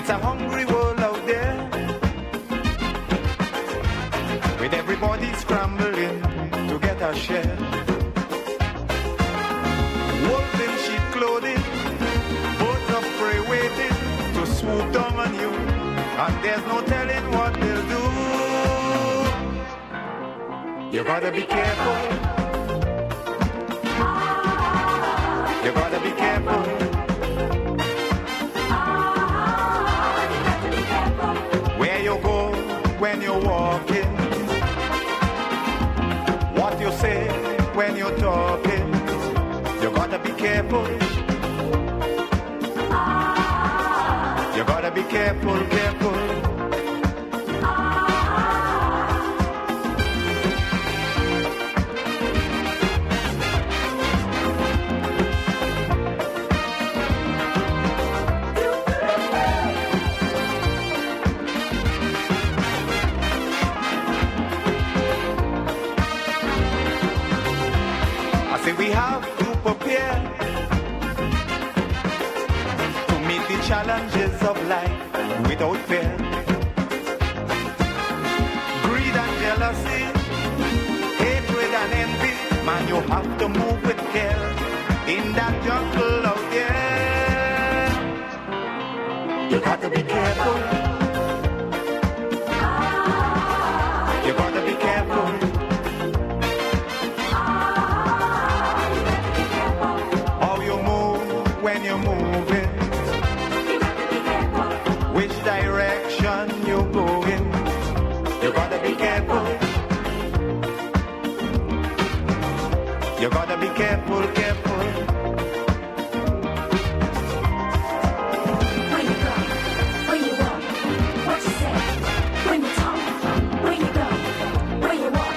It's a hungry world out there, with everybody scrambling to get a share. Wolves in sheep clothing, birds of prey waiting to swoop down on you, and there's no telling what they'll do. You gotta be careful. You gotta be careful. Where you go when you're walking, what you say when you're talking. You gotta be careful. You gotta be careful, careful. We have to prepare to meet the challenges of life without fear. Greed and jealousy, hatred and envy, man, you have to move with care in that jungle out there. You got to be careful. You got to be careful. When you're moving, which direction you're going, you gotta be careful. You gotta be careful, careful. Where you go, where you walk, what you say, when you talk, where you go, where you walk.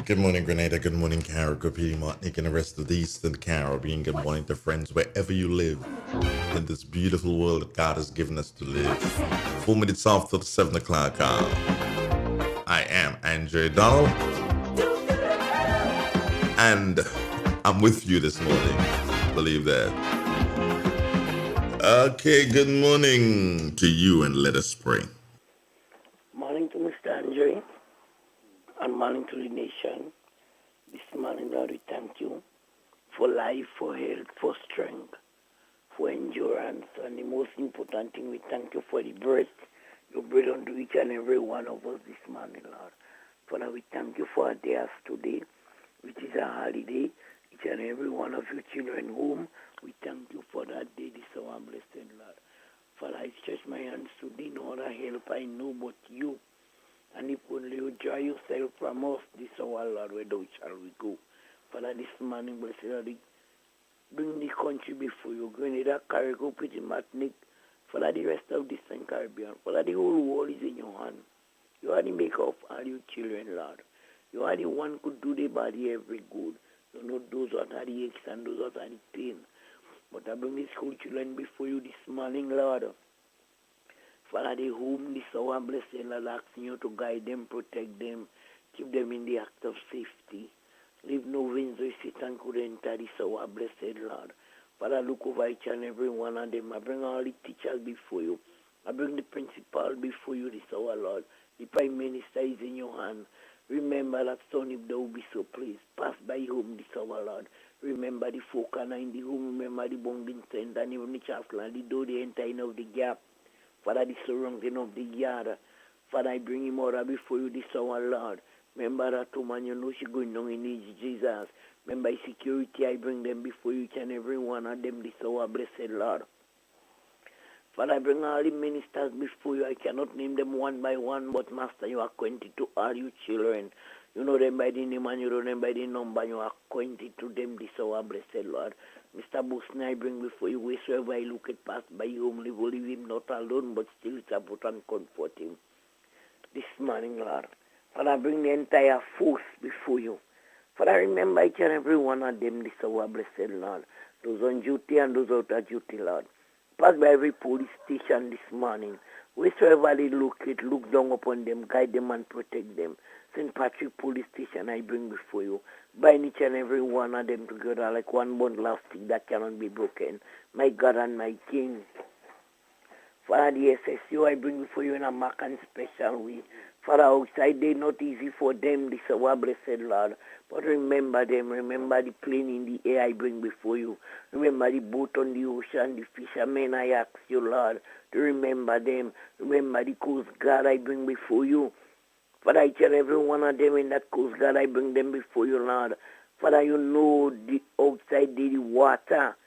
Good morning, Grenada. Good morning, Caribbean, Martinique, and the rest of the Eastern Caribbean. Good morning to friends wherever you live in this beautiful world that God has given us to live. 4 minutes after the 7 o'clock hour. I am Andre Donald, and I'm with you this morning. Believe that. Okay, good morning to you, and let us pray. Morning to Mr. Andre, and morning to the nation. This morning, Lord, we thank you for life, for health, for strength, for endurance, and the most important thing, we thank you for the breath you breathe unto each and every one of us this morning, Lord. Father, we thank you for a day as today, which is a holiday. Each and every one of your children home, we thank you for that day, this our blessed Lord. Father, I stretch my hands to thee, no other help I know but you. And if only you draw yourself from us, this our Lord, where thou shall we go. Father, this morning, blessed Lord, bring the country before you. Grenada, Carrico, Pretty Martinique, Father, the rest of the Eastern Caribbean. Father, the whole world is in your hand. You are the maker of all your children, Lord. You are the one who could do the body every good. You know those that are the aches and those that are the pain. But I bring the school children before you this morning, Lord. Father, the whom this hour, blessed Lord, asking you to guide them, protect them, keep them in the act of safety. Leave no winds where Satan could enter this hour, blessed Lord. Father, look over each and every one of them. I bring all the teachers before you. I bring the principal before you this hour, Lord. The Prime Minister is in your hand. Remember that son, if thou be so pleased. Pass by home this hour, Lord. Remember the folk in the home. Remember the bunging tent and even the chancellor, the door, the entering of the gap. Father, the surrounding of the yard. Father, I bring him out before you this hour, Lord. Remember that woman, you know she going down in age, Jesus. Remember security, I bring them before you, each and every one of them this hour, blessed Lord. Father, I bring all the ministers before you. I cannot name them one by one, but Master, you are acquainted to all your children. You know them by the name and you know them by the number. You are acquainted to them this hour, blessed Lord. Mr. Boston, I bring before you, wheresoever I look at pass by home, leave him not alone, but still support and comfort him. This morning, Lord. Father, I bring the entire force before you. For I remember each and every one of them, this our blessed Lord. Those on duty and those out of duty, Lord. Pass by every police station this morning. Wheresoever they locate, look down upon them, guide them and protect them. St. Patrick Police Station I bring before you. Bind each and every one of them together like one bundle of stick that cannot be broken. My God and my King. Father, the SSU I bring before you in a mark and special way. Father, outside they not easy for them, this our blessed Lord. But remember them, remember the plane in the air I bring before you. Remember the boat on the ocean, the fishermen I ask you, Lord, to remember them. Remember the Coast Guard I bring before you. Father, each and every one of them in that Coast Guard, I bring them before you, Lord. Father, you know the outside the water,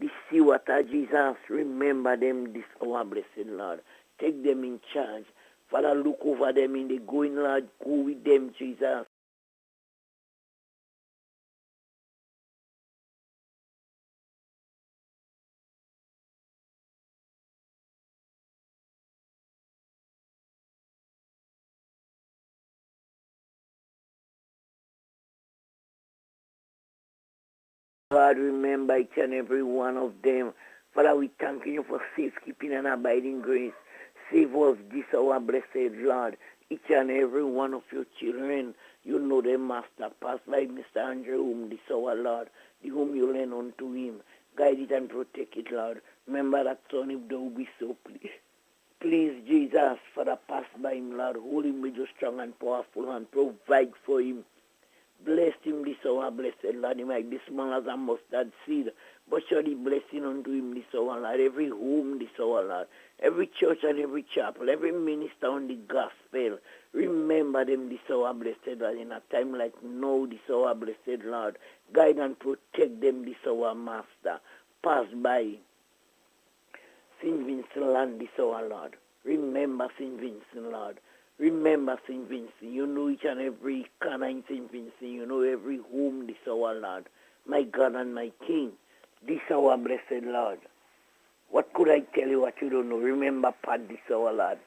the sea water, Jesus. Remember them, this our blessed Lord. Take them in charge. Father, look over them in the going, Lord. Go with them, Jesus. God, remember each and every one of them. Father, we thank you for safekeeping and abiding grace. Save us, this our blessed Lord. Each and every one of your children, you know them, Master. Pass by Mr. Andrew, whom this our Lord, the whom you learn unto him. Guide it and protect it, Lord. Remember that son, if thou be so pleased. Please, Jesus, Father, pass by him, Lord. Hold him with your strong and powerful hand. Provide for him. Bless him this hour, blessed Lord. He might be small as a mustard seed, but surely blessing unto him this hour, Lord. Every home this hour, Lord. Every church and every chapel, every minister on the gospel. Remember them this hour, blessed Lord. In a time like now, this hour, blessed Lord. Guide and protect them this hour, Master. Pass by St. Vincent land this hour, Lord. Remember St. Vincent, Lord. Remember St. Vincent. You know each and every corner in St. Vincent. You know every home this hour, Lord. My God and my King. This hour, blessed Lord. What could I tell you what you don't know? Remember Pat this hour, Lord.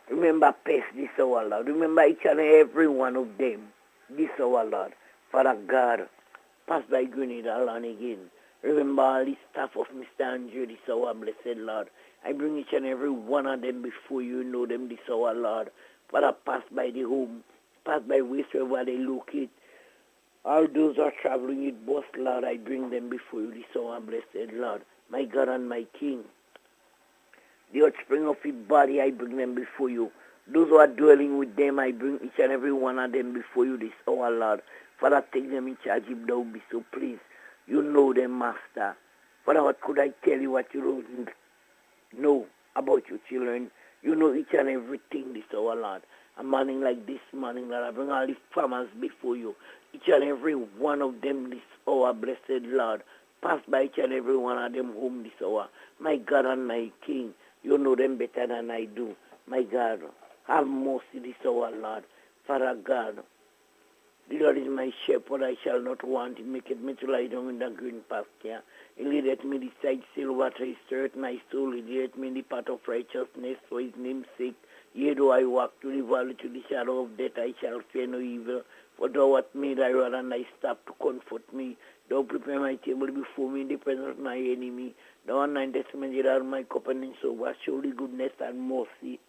Remember Pest this hour, Lord. Remember each and every one of them this hour, Lord. Father God, pass by Grenada land again. Remember all the staff of Mr. Andrew this hour, blessed Lord. I bring each and every one of them before you know them this hour, Lord. Father, pass by the home, pass by wherever they locate. All those who are traveling with bus, Lord, I bring them before you this hour, blessed Lord. My God and my King. The offspring of his body, I bring them before you. Those who are dwelling with them, I bring each and every one of them before you this hour, Lord. Father, take them in charge if thou be so pleased. You know them, Master. Father, what could I tell you what you don't know about your children? You know each and everything this hour, Lord. A morning like this morning, Lord, I bring all the farmers before you. Each and every one of them this hour, blessed Lord. Pass by each and every one of them home this hour. My God and my King, you know them better than I do. My God, have mercy this hour, Lord. Father God, the Lord is my shepherd, I shall not want. He maketh me to lie down in the green pasture. He leadeth me beside still water, he stirreth my soul. He leadeth me in the path of righteousness for his name's sake. Yea, though I walk through the valley to the shadow of death, I shall fear no evil. For thou art made thy rod and thy staff to comfort me. Thou prepare my table before me in the presence of my enemy. Thou anointest me with oil, my cup and sober. Surely goodness and mercy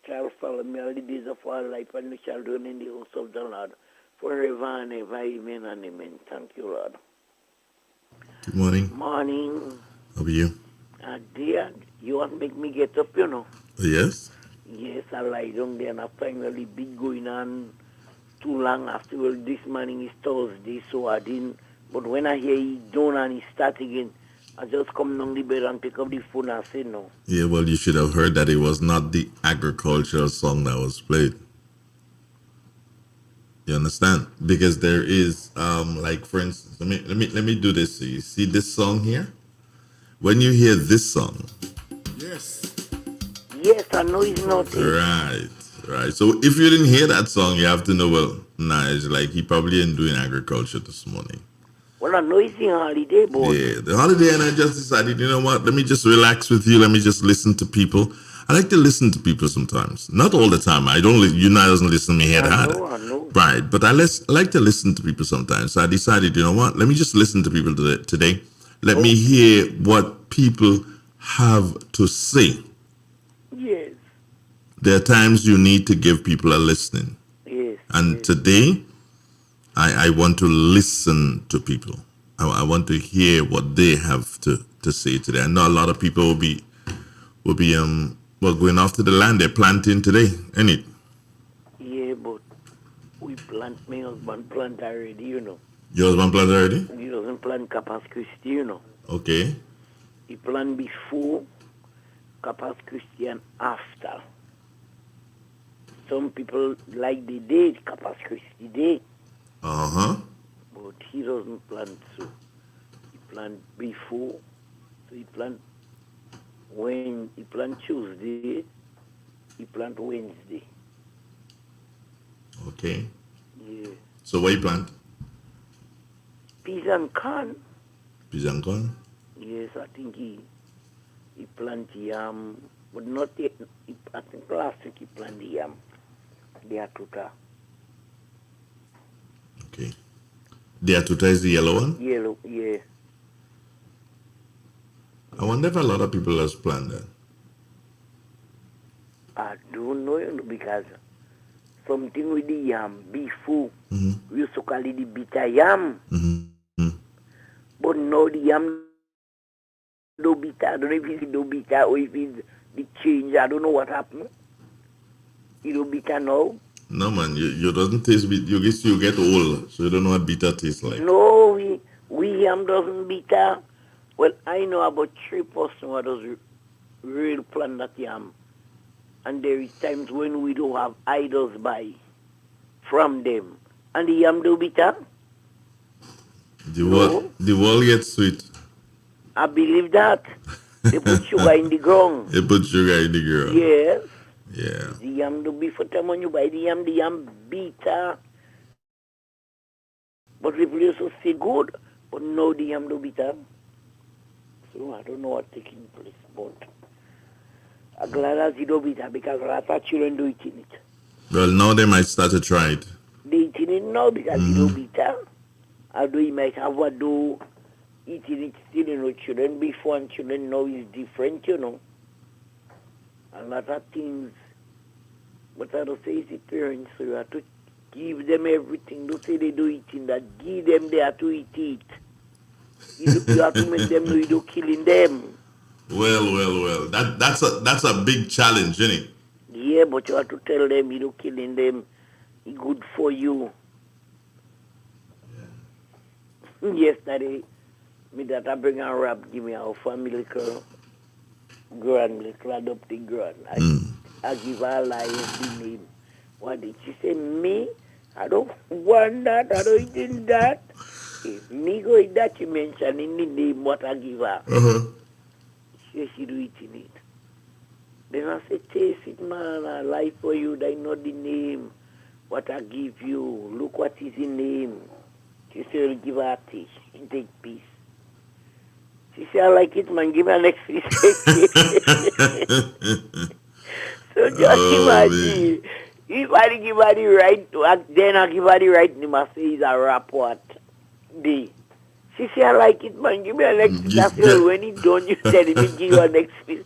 shall follow me all the days of our life, and we shall dwell in the house of the Lord forever and ever. Amen and amen. Thank you, Lord. Good morning. Morning. How are you? Dear, you want to make me get up, you know? Yes? Yes, I lie down there and I finally been going on too long after. Well, this morning is Thursday, so I didn't. But when I hear he done and he start again, I just come down the bed and pick up the phone and say no. Yeah, well, you should have heard that it was not the agricultural song that was played. You understand? Because there is, like for instance, let me do this. So you see this song here? When you hear this song, Yes, I know it's not it. right. So if you didn't hear that song, you have to know. Well, nah, it's like he probably ain't doing agriculture this morning. Well, I know it's in holiday, but Yeah, the holiday, and I just decided, you know what? Let me just relax with you. Let me just listen to people. I like to listen to people sometimes. Not all the time. I don't. You know, I doesn't listen to me head hard. I know. Right, but I like to listen to people sometimes. So I decided, you know what? Let me just listen to people today. Let me hear what people have to say. Yes. There are times you need to give people a listening. Yes. And today, I want to listen to people. I want to hear what they have to say today. I know a lot of people will be going off to the land. They're planting today, ain't it? Yeah, but we plant, my husband plant already, you know. Your husband plant already? He doesn't plant Corpus Christi, you know. Okay. He plant before Corpus Christi and after. Some people like the day, Corpus Christi day. Uh-huh. But he doesn't plant so. He plant before. So he plant Tuesday, he plant Wednesday. Okay. Yeah. So what you plant? Peas and corn. Peas and corn? Yes, I think he plant yam, but not yet. I think last week he plant the yam. The atuta. Okay. The atuta is the yellow one? Yellow, yeah. I wonder if a lot of people has planted that. I don't know, you know, because something with the yam before, we used to call it the bitter yam. Mm-hmm. But now the yam no bitter. I don't know if it's no bitter or if it's the change. I don't know what happened. It no bitter now. No man, you doesn't taste bit. You get old, so you don't know what bitter tastes like. No, we yam doesn't bitter. Well, I know about 3% what does real plant that yam. And there is times when we don't have idols buy from them. And the yam do bitter. The world gets sweet. I believe that. They put sugar in the ground. They put sugar in the ground. Yes. Yeah. The yam do be for time when you buy the yam bitter. But people used to say good, but now the yam do bitter. So I don't know what's taking place, but I'm glad as it do bitter because a lot of children do eating it. Well, now they might start to try it. They eating it now because it do bitter. Although you might have what do eating it still, you know, children before and children now is different, you know. A lot of things. But I don't say it's the parents, so you have to give them everything. Don't say they do eating that. Give them they have to eat it. You have to make them know you do killing them. Well. That's a big challenge, isn't it? Yeah, but you have to tell them you do killing them. It's good for you. Yeah. Yesterday, me that I bring a rap, give me our family little adopted grand. I give her a lion the name. What did she say? Me? I don't want that. I don't eat that. If me go eat that, she mention in the name what I give her. Uh-huh. She do eating it. Then I say, taste it, man. I lie for you. That not the name. What I give you. Look what is the name. She say, give her a taste. She take peace. She say, I like it, man. Give her next piece. So just imagine. If I give her the right, then I give her the right name. I say, it's a rap what? Day. She say, I like it, man. Give me a next piece. I say, when it's done, you tell me, give you a next piece.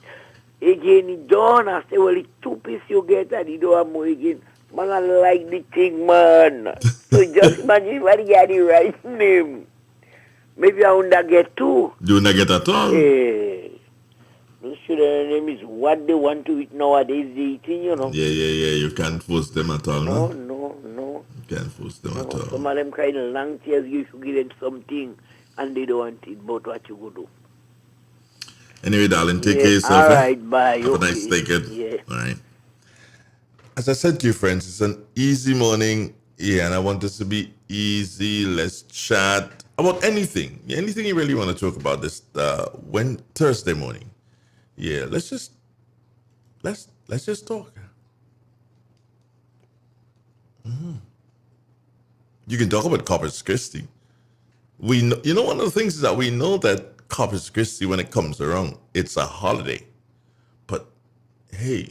Again, it's done. I say, well, it's 2 pieces you get, and you don't have more again. Man, I like the thing, man. So just imagine if I get the right name. Maybe I won't get 2. You won't get at all? Yeah. Those children name is what they want to eat nowadays, they eating, you know. Yeah. You can't force them at all, No. You can't force them at all. Some of them crying long tears, you should give them something, and they don't want it, but what you go do? Anyway, darling, take care of yourself. All right, bye. Have a nice day, kid. Yeah. All right. As I said to you, friends, it's an easy morning. Yeah, and I want this to be easy. Let's chat about anything. Yeah, anything you really want to talk about this Thursday morning. Yeah, let's just talk. You can talk about Corpus Christi. We know, one of the things is that we know that Corpus Christi, when it comes around, it's a holiday. But Hey,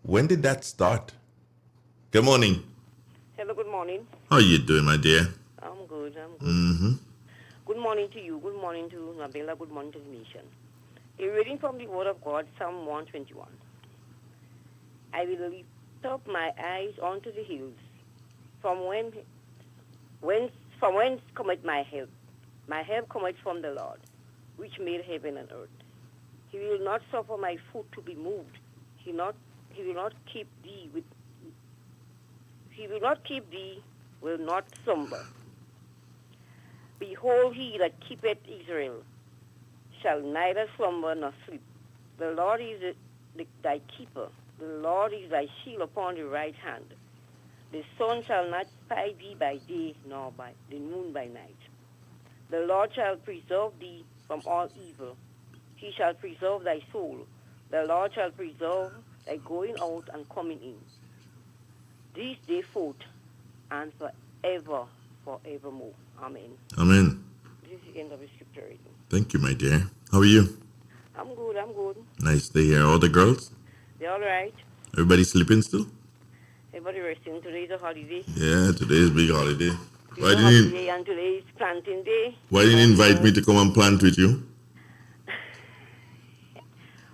when did that start? Good morning. Hello, good morning. How are you doing, my dear? I'm good, I'm good. Mm-hmm. Good morning to you, good morning to Nabila, good morning to the nation. A reading from the Word of God, Psalm 121. I will lift up my eyes unto the hills, from whence cometh my help. My help cometh from the Lord, which made heaven and earth. He will not suffer my foot to be moved. He will not keep thee, will not slumber. Behold, he that keepeth Israel shall neither slumber nor sleep. The Lord is thy keeper. The Lord is thy shield upon the right hand. The sun shall not smite thee by day, nor by the moon by night. The Lord shall preserve thee from all evil. He shall preserve thy soul. The Lord shall preserve thy going out and coming in, this day forth and forevermore. Amen. Amen. This is the end of the scripture reading. Thank you, my dear. How are you? I'm good, I'm good. Nice to hear. All the girls? They're all right. Everybody sleeping still? Everybody resting. Today is a holiday. Yeah, today is big holiday. Today is a holiday and today is planting day. Why didn't you invite me to come and plant with you?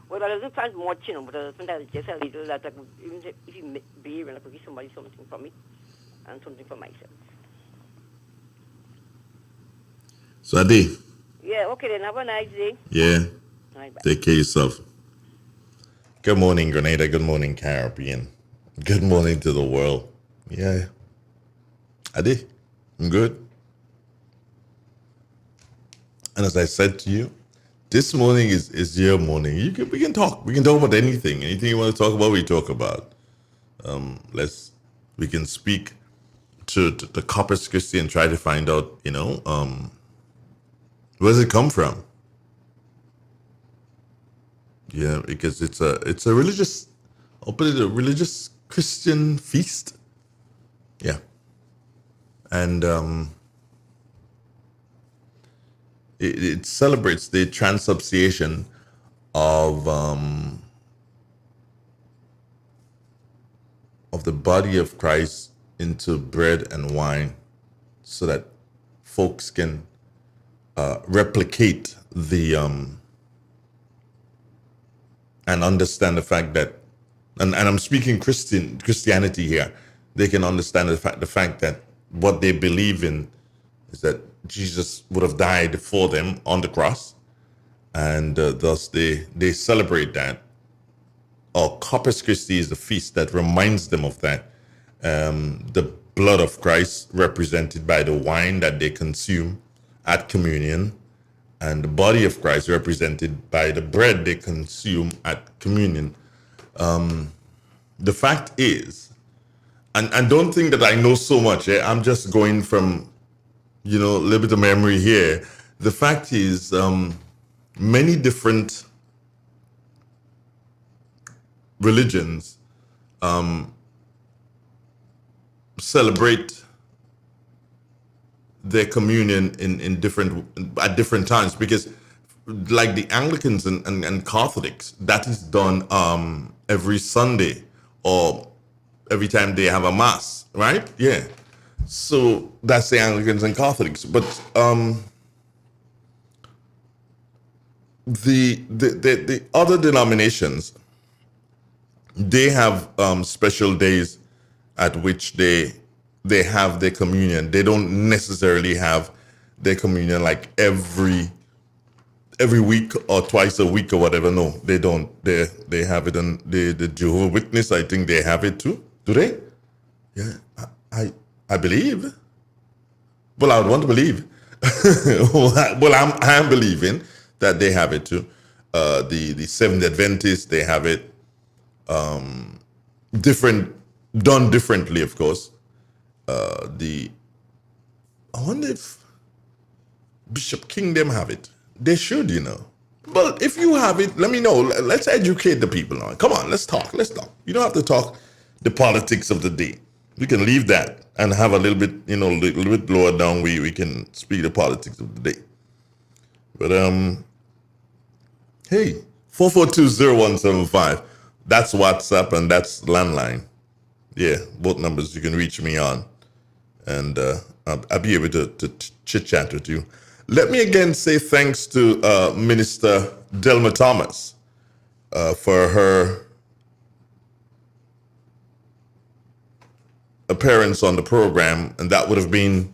Well, I doesn't plant much, but I plant just a little that I could, even if you behave and I could give somebody something from it and something for myself. So, Ade? Yeah, okay then. Have a nice day. Yeah. All right, bye. Take care of yourself. Good morning, Grenada. Good morning, Caribbean. Good morning to the world. Yeah. Ade, I'm good. And as I said to you, this morning is your morning. We can talk. We can talk about anything. Anything you want to talk about, we talk about. We can speak to the Corpus Christi and try to find out, where does it come from? Yeah, because it's a religious, I'll put it a religious Christian feast. Yeah. And it celebrates the transubstantiation of the body of Christ into bread and wine, so that folks can replicate the and understand the fact that, and I'm speaking Christianity here, they can understand the fact that what they believe in is that Jesus would have died for them on the cross, and thus they celebrate that. Or Corpus Christi is the feast that reminds them of that. The blood of Christ represented by the wine that they consume at communion, and the body of Christ represented by the bread they consume at communion. The fact is, and don't think that I know so much. I'm just going from, a little bit of memory here. The fact is, many different religions celebrate their communion at different times, because like the Anglicans and Catholics, that is done every Sunday or every time they have a mass, right? Yeah. So that's the Anglicans and Catholics. But the other denominations, they have special days at which they have their communion. They don't necessarily have their communion like every week or twice a week or whatever. No, they don't. They have it on the Jehovah's Witness. I think they have it too. Do they? Yeah, I believe. Well, I would want to believe. Well, I'm believing that they have it too. The Seventh Adventists, they have it. Done differently, of course. I wonder if Bishop King them have it. They should, But if you have it, let me know. Let's educate the people now. Come on, let's talk. You don't have to talk the politics of the day. We can leave that and have a little bit, a little bit lower down where we can speak the politics of the day. But hey, 4420175. That's WhatsApp and that's landline. Yeah, both numbers you can reach me on. And I'll be able to chit chat with you. Let me again say thanks to Minister Delma Thomas for her appearance on the program, and that would have been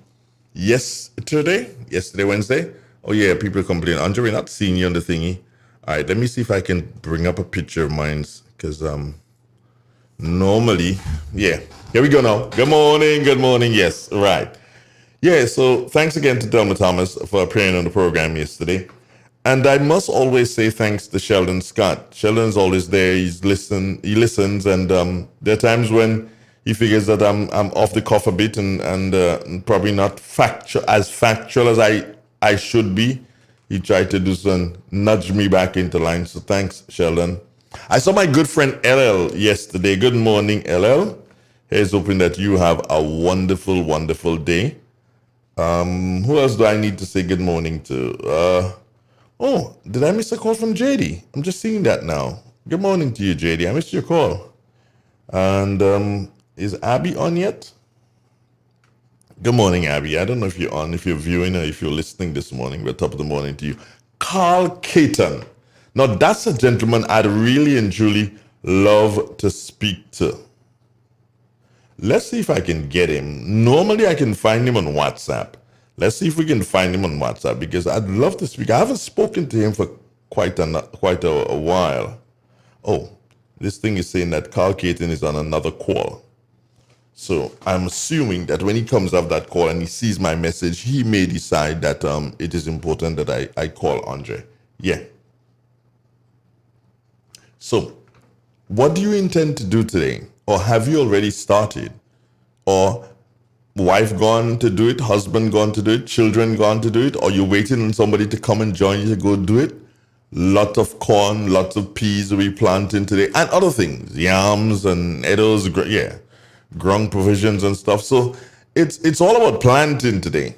yesterday, Wednesday. Oh yeah, people complain, Andre, we're not seeing you on the thingy. All right, let me see if I can bring up a picture of mine, because normally, yeah, here we go now. Good morning, yes, right. Yeah, so thanks again to Delma Thomas for appearing on the program yesterday. And I must always say thanks to Sheldon Scott. Sheldon's always there. He listens, and there are times when he figures that I'm off the cuff a bit and probably not factual as I should be. He tried to do some nudge me back into line. So thanks, Sheldon. I saw my good friend LL yesterday. Good morning, LL. Here's hoping that you have a wonderful, wonderful day. Who else do I need to say good morning to? Oh, did I miss a call from JD? I'm just seeing that now. Good morning to you, JD. I missed your call. And is Abby on yet? Good morning, Abby. I don't know if you're on, if you're viewing, or if you're listening this morning, but top of the morning to you. Carl Caton. Now, that's a gentleman I'd really and truly love to speak to. Let's see if I can get him. Normally, I can find him on WhatsApp. Let's see if we can find him on WhatsApp, because I'd love to speak. I haven't spoken to him for quite a while. Oh, this thing is saying that Carl Caton is on another call. So I'm assuming that when he comes off that call and he sees my message, he may decide that it is important that I call Andre. Yeah. So what do you intend to do today? Or have you already started? Or wife gone to do it, husband gone to do it, children gone to do it, or you waiting on somebody to come and join you to go do it? Lots of corn, lots of peas we planting today, and other things, yams and edos, grung provisions and stuff. So it's all about planting today.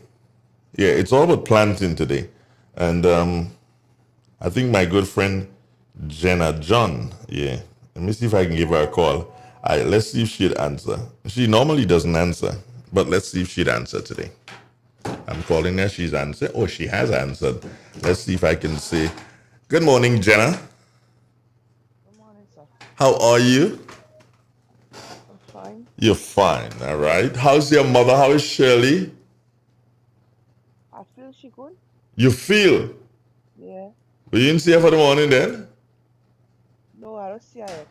Yeah, it's all about planting today. And I think my good friend Jenna John, yeah, let me see if I can give her a call. Let's see if she'd answer. She normally doesn't answer, but let's see if she'd answer today. I'm calling her, she's answered. Oh, she has answered. Let's see if I can say, good morning, Jenna. Good morning, sir. How are you? I'm fine. You're fine, all right. How's your mother? How is Shirley? I feel she good. You feel? Yeah. But you didn't see her for the morning then? No, I don't see her yet.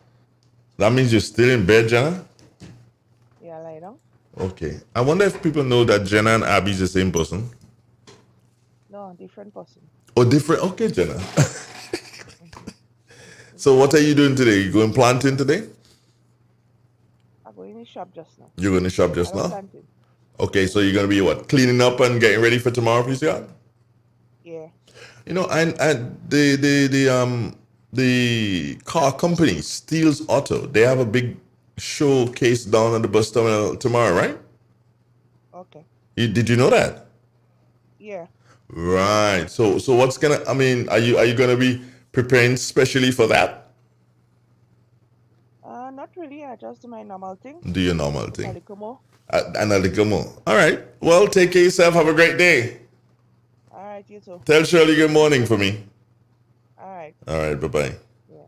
That means you're still in bed, Jenna? Yeah, lie down. Okay. I wonder if people know that Jenna and Abby is the same person. No, different person. Oh, different. Okay, Jenna. So what are you doing today? You going planting today? I go in the shop just now. You're going to shop I just don't now? planting. Okay, so you're going to be what? Cleaning up and getting ready for tomorrow, PCR? Yeah. You know, and the car company, Steele's Auto, they have a big showcase down at the bus terminal tomorrow, right? Okay. Did you know that? Yeah. Right. So what's I mean, are you gonna be preparing specially for that? Not really. I just do my normal thing. Do your normal A thing. little more. And a little more. All right. Well, take care of yourself. Have a great day. All right, you too. Tell Shirley good morning for me. All right. All right. Bye-bye. Yeah.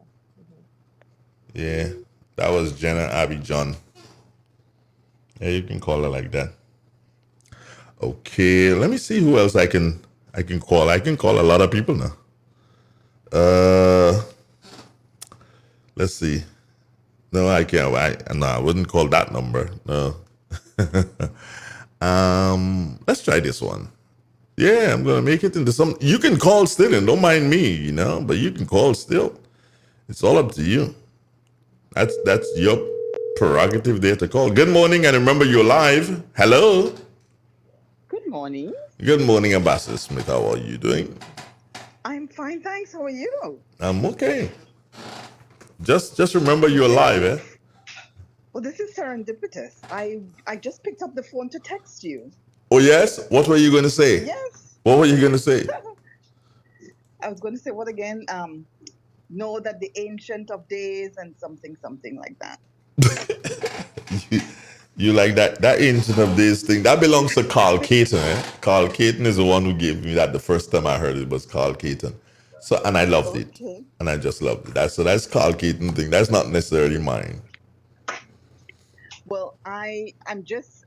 Yeah. That was Jenna Abby John. Yeah, you can call her like that. Okay. Let me see who else I can call. I can call a lot of people now. Let's see. No, I can't. I wouldn't call that number. No. Let's try this one. Yeah, I'm gonna make it into some. You can call still, and don't mind me, but you can call still. It's all up to you. That's your prerogative there to call. Good morning, and remember you're live. Hello. Good morning. Good morning, Ambassador Smith. How are you doing? I'm fine, thanks. How are you? I'm okay. Just remember you're live, eh? Well, this is serendipitous. I just picked up the phone to text you. Oh yes. What were you going to say? Yes. What were you going to say? I was going to say what again? know that the ancient of days and something like that. You like that ancient of days thing? That belongs to Carl Caton, eh? Carl Caton is the one who gave me that the first time I heard it was Carl Caton. So and I loved it. Okay. And I just loved it. That's Carl Caton thing. That's not necessarily mine. Well, I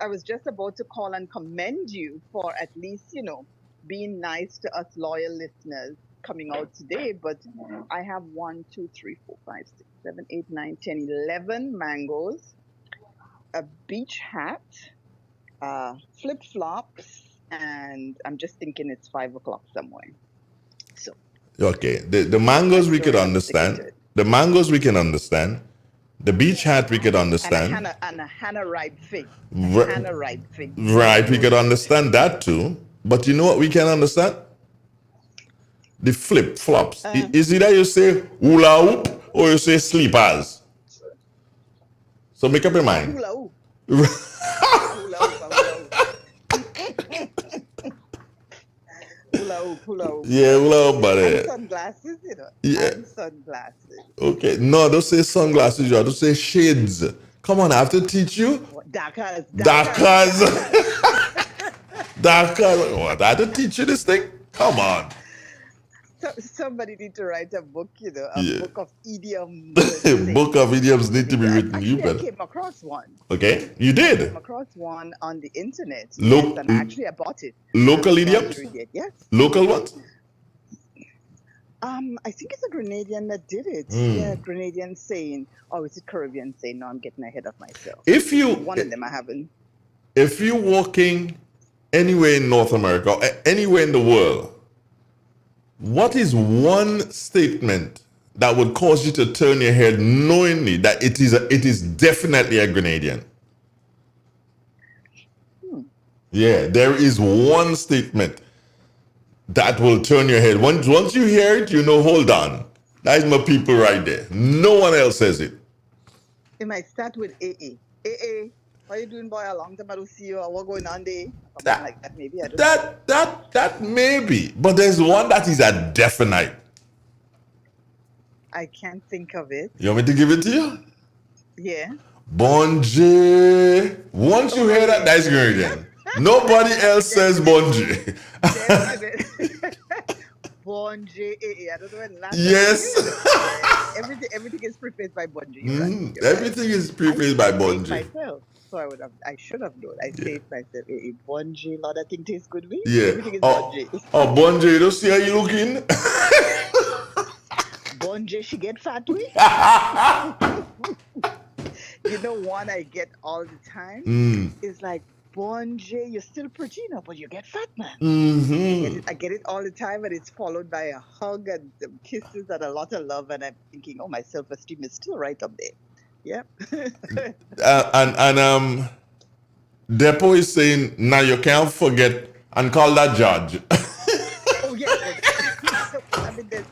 was just about to call and commend you for at least, being nice to us loyal listeners coming out today. But I have 1, 2, 3, 4, 5, 6, 7, 8, 9, 10, 11 mangoes, a beach hat, flip flops, and I'm just thinking it's 5 o'clock somewhere. So Okay. The mangoes we could understand. The mangoes we can understand. The beach hat we could understand. And a Hannah ripe fig. Right. Hannah ripe fig. Right, we could understand that too. But you know what we can understand? The flip flops. Is it that you say hula hoop or you say sleepers? So make up your mind. Hula hoop. Hula hoop. Hula hoop. Yeah, hula hoop, but And sunglasses, Yeah. And sunglasses. Okay, no, don't say sunglasses, you have to say shades. Come on, I have to teach you. Darkers. Darkers. Darkers. What? I have to teach you this thing? Come on. So, somebody need to write a book, Yeah. book of idioms. Book of idioms need to be written. Actually, You I better. came across one. Okay, you did. Came across one on the internet. Lo- Yes, and actually I bought it. Local I'm idioms? going to read it. Yes. Local ones? I think it's a Grenadian that did it. Hmm. Yeah, Grenadian saying. Oh, is it Caribbean saying? No, I'm getting ahead of myself. If you One of them I haven't. if you're walking anywhere in North America or anywhere in the world, what is one statement that would cause you to turn your head knowingly that it is definitely a Grenadian? Yeah, there is one statement that will turn your head. Once you hear it, you know, hold on. That is my people right there. No one else says it. It might start with AA. AA, how you doing, boy? A long time I don't see you. What going on there? Something like that, maybe. I don't know. That may be, but there's one that is a definite. I can't think of it. You want me to give it to you? Yeah. Bonje. Once you hear that, that's Grenadian. Nobody else says Bonje. Bonje AA. I don't know when last time Yes. I heard it. Everything is prefaced by Bonje. You're right. You're right. Everything is prefaced by I saved Bonje. myself. So I should have known. I saved myself. AA. Bonje, Lord, that thing tastes good to me. Yeah. Everything is Oh, Bonje. Bonje, you don't see how you looking? Bonje, she get fat we. You know, one I get all the time is like, Bonje, you're still pretty enough, but you get fat, man. I get it all the time, and it's followed by a hug and some kisses and a lot of love. And I'm thinking, oh, my self-esteem is still right up there. Yep. And Depo is saying, now you can't forget and call that judge. Oh, yes. I mean, there's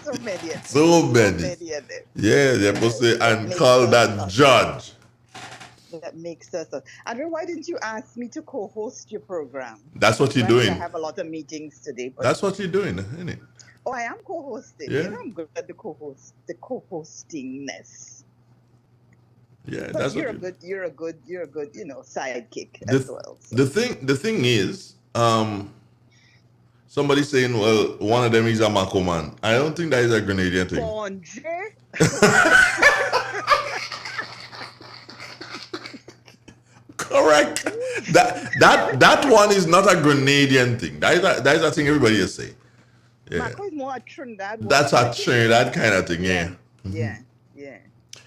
so many. So many. of them. Yeah, Depo say, and call that judge. That makes us. Andrew, why didn't you ask me to co-host your program? That's what you're Granted, doing. I have a lot of meetings today. But That's what you're doing, isn't it? oh, I am co-hosting. Yeah. You know, I'm good at the co-hostingness. Yeah, But that's you're what you're a good, sidekick the, as well. So. the thing is, somebody saying, well, one of them is a Mako man. I don't think that is a Grenadian thing. Bonje. Correct. That one is not a Grenadian thing. That is a thing everybody is saying. Yeah. Mako is more a Trinidad. That's a Trinidad kind of thing, yeah. Yeah.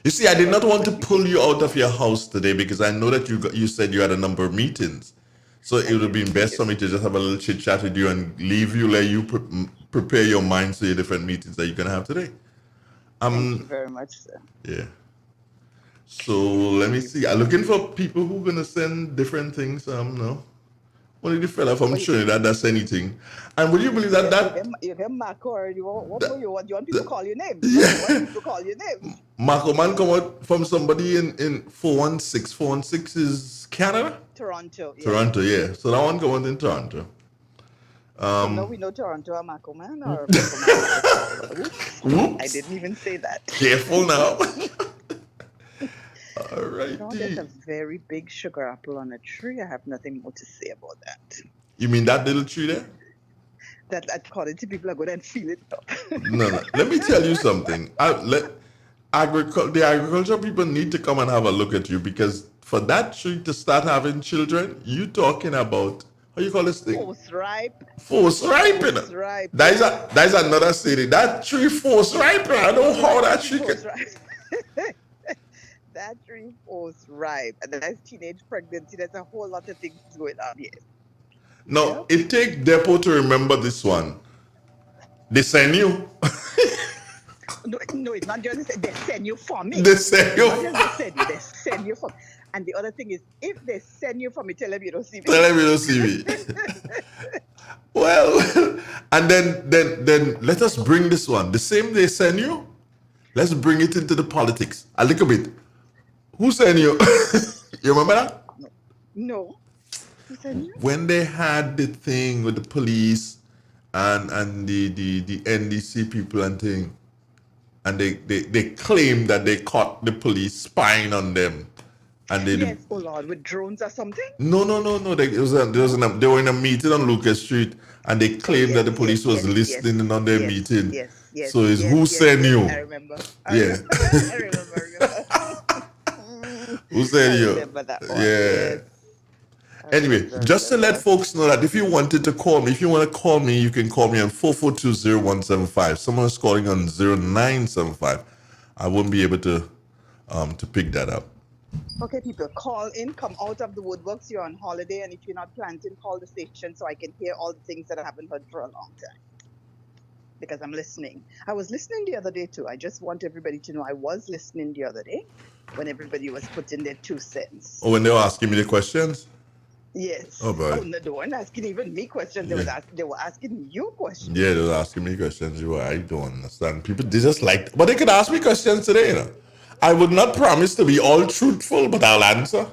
You see, I did not want to pull you out of your house today because I know that you said you had a number of meetings. So it would have been best for me to just have a little chit chat with you and leave you, let you prepare your mind for your different meetings that you're going to have today. Thank you very much, sir. Yeah. So let me see. I'm looking for people who are going to send different things. No. Only the fella from Trinidad that's anything. And would you believe that You get Mako, or what do you want? You want people to call your name? Yeah. You want people to call your name? Marco Man come out from somebody in 416. 416 is Canada? Toronto. Yeah. Toronto, yeah. So that one come out in Toronto. So now we know Toronto a Mako man or Mako man is just all. Oops. I Whoops. didn't even say that. Careful now. All No, there's a righty. very big sugar apple on a tree. I have nothing more to say about that. You mean that little tree there? That according to people are going and feel it up. No, no. Let me tell you something. The agriculture people need to come and have a look at you, because for that tree to start having children, you talking about, how you call this thing? Force ripe. Force ripen. Force ripe. That is another city. That tree force ripen. I don't know how that tree Force can. ripe. That tree force ripe. And that's teenage pregnancy. There's a whole lot of things going on here. No, it takes Depot to remember this one. They send you. No, it's not just they send you for me. They send you. Not just they send you for me. And the other thing is, if they send you for me, tell them you don't see me. Tell them you don't see me. Well, and then let us bring this one. The same they send you, let's bring it into the politics a little bit. Who sent you? You remember that? No. Who send you? When they had the thing with the police and the NDC people and thing, and they claimed that they caught the police spying on them, and they Yes, oh Lord, with drones or something? no. They were in a meeting on Lucas Street, and they claimed that the police was listening in on their meeting. Yes. So it's who sent you? I remember. Yeah. I remember. Who sent I you? remember that one. Yeah. Yes. Anyway, just to let folks know that if you wanted to call me, if you want to call me, you can call me on 4420175. Someone is calling on 0975. I won't be able to pick that up. Okay, people, call in, come out of the woodworks. You're on holiday, and if you're not planting, call the station so I can hear all the things that I haven't heard for a long time. Because I'm listening. I was listening the other day too. I just want everybody to know I was listening the other day when everybody was putting their 2 cents. Oh, when they were asking me the questions? Yes. Oh, boy. No, they weren't asking even me questions. They were asking you questions. Yeah, they were asking me questions. I don't understand. People, they just like, but they could ask me questions today, you know. I would not promise to be all truthful, but I'll answer.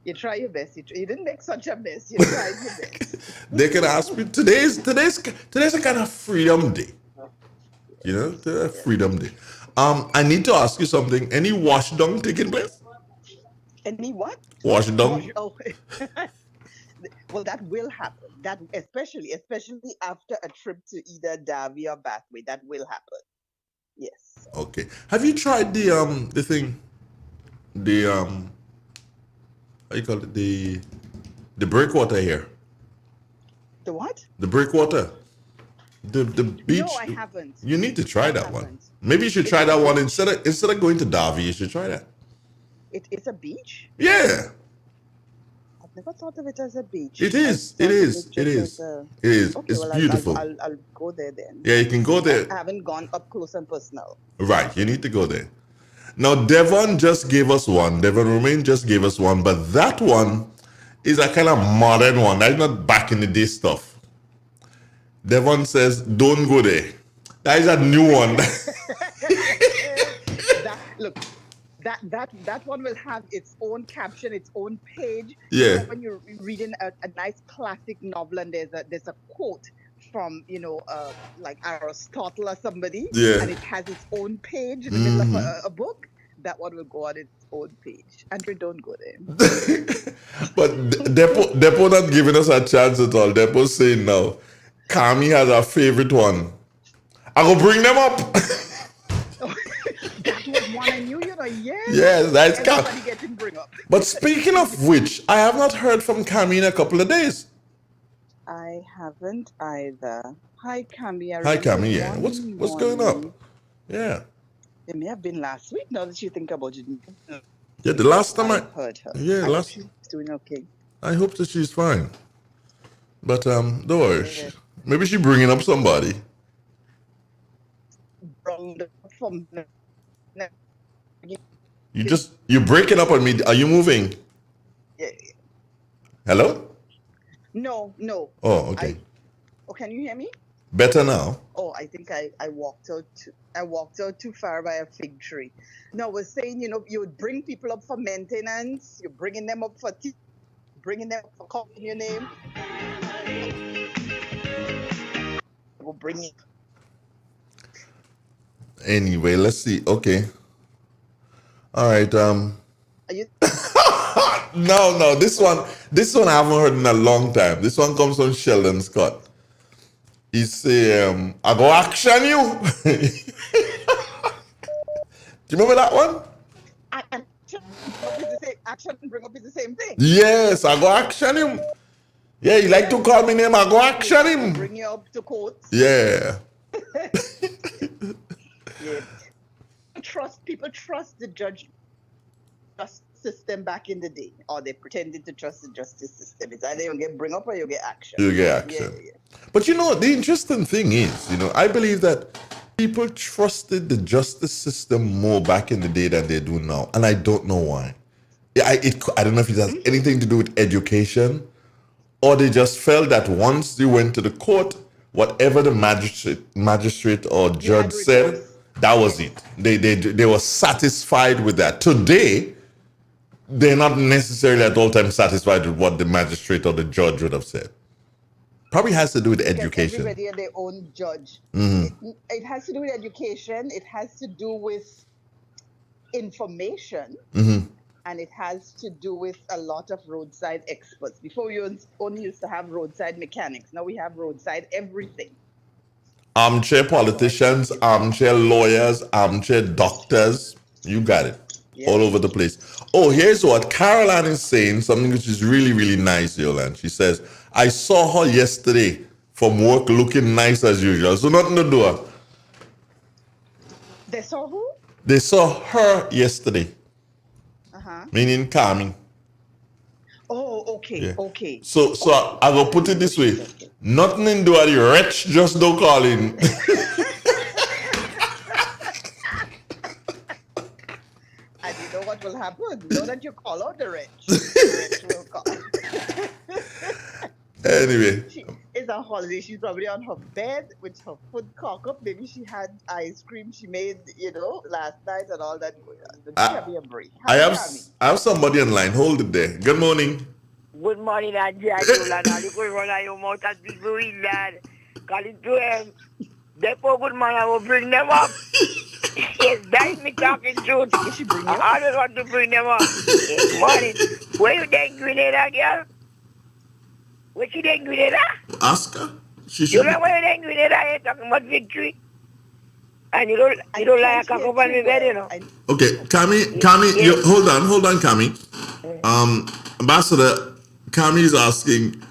You try your best. You didn't make such a mess. You tried your best. They can ask me. Today's a kind of freedom day. You know, the freedom day. I need to ask you something. Any wash down taking place? Any what? Wash down? Oh. Well, that will happen. That especially after a trip to either Davie or Bathway, that will happen. Yes. Okay. Have you tried the thing? The how you call it? The breakwater here. The what? The breakwater. The beach. No, I haven't. You need to try I that one. haven't. Maybe you should try that one instead of going to Davie. You should try that. It's a beach? Yeah. I've never thought of it as a beach. It is. I It thought of is. just It is. as a- It is. Okay, It's well, beautiful. I'll go there then. Yeah, you can go there. I haven't gone up close and personal. Right, you need to go there. Now, Devon just gave us one. Devon Romain just gave us one, but that one is a kind of modern one. That's not back in the day stuff. Devon says, don't go there. That is a new one. That one will have its own caption, its own page. Yeah. When you're reading a nice classic novel and there's a quote from like Aristotle or somebody, Yeah. and it has its own page in the middle of a book, that one will go on its own page. Andrew, don't go there. But Depo not giving us a chance at all. Depo's saying now, Kami has her favorite one. I go bring them up. That was one I knew, yes. Yes, that's Everybody getting bring up. But speaking of which, I have not heard from Kami in a couple of days. I haven't either. Hi, Cami. Hi, Kami. Yeah, what's going on? Yeah. It may have been last week. Now that you think about it, Yeah, the last time I heard her. Yeah, I hope last she's doing okay. I hope that she's fine. But don't worry. Maybe she's bringing up somebody. From You're breaking up on me. Are you moving? Hello? No. Oh, okay. Can you hear me? Better now. Oh, I think I walked out. I walked out too far by a fig tree. No, I was saying, you would bring people up for maintenance. You're bringing them up for tea, bringing them up for calling your name. We'll bring it. Anyway, let's see. Okay. All right. Are you? No. This one I haven't heard in a long time. This one comes from Sheldon Scott. He say, I go action you. Do you remember that one? Action and bring up is the same thing. Yes, I go action him. Yeah, he like to call me name, I go action him. Bring you up to courts. Yeah. Yeah. People trust the justice system back in the day, or they pretended to trust the justice system. It's either you get bring up or you get action. You get action. Yeah. But the interesting thing is, I believe that people trusted the justice system more back in the day than they do now. And I don't know why. I don't know if it has anything to do with education, or they just felt that once you went to the court, whatever the magistrate or judge said, that was it. They were satisfied with that. Today, they're not necessarily at all times satisfied with what the magistrate or the judge would have said. Probably has to do with education. Everybody and their own judge. It has to do with education. It has to do with information. And it has to do with a lot of roadside experts. Before we only used to have roadside mechanics. Now we have roadside everything. Armchair politicians, armchair lawyers, armchair doctors. You got it. Yeah. All over the place. Oh, here's what Caroline is saying, something which is really, really nice, Yolande. She says, I saw her yesterday from work looking nice as usual. So nothing to do. They saw who? They saw her yesterday. Meaning Carmi. Oh, okay, yeah. Okay. So I will put it this way. Nothing in do at the wretch, just don't call in. And you know what will happen? Know that you call out the wretch. The wretch will call. Anyway. It's a holiday. She's probably on her bed with her foot cocked up. Maybe she had ice cream she made, last night and all that going on. But give me a break. I have somebody online. Hold it there. Good morning. Good morning, Andrea. You could run out your mouth and people in that. Call it to him. Therefore, good man, I will bring them up. Yes, that's me talking truth. I just want to bring them up. Yes, morning. Where you think Grenada, girl? What you think Grenada? Ask her. You know where you think Grenada? You're talking about victory. And you don't like a couple of me bed, Okay, Kami, yes. Hold on, Kami. Ambassador, Kami is asking,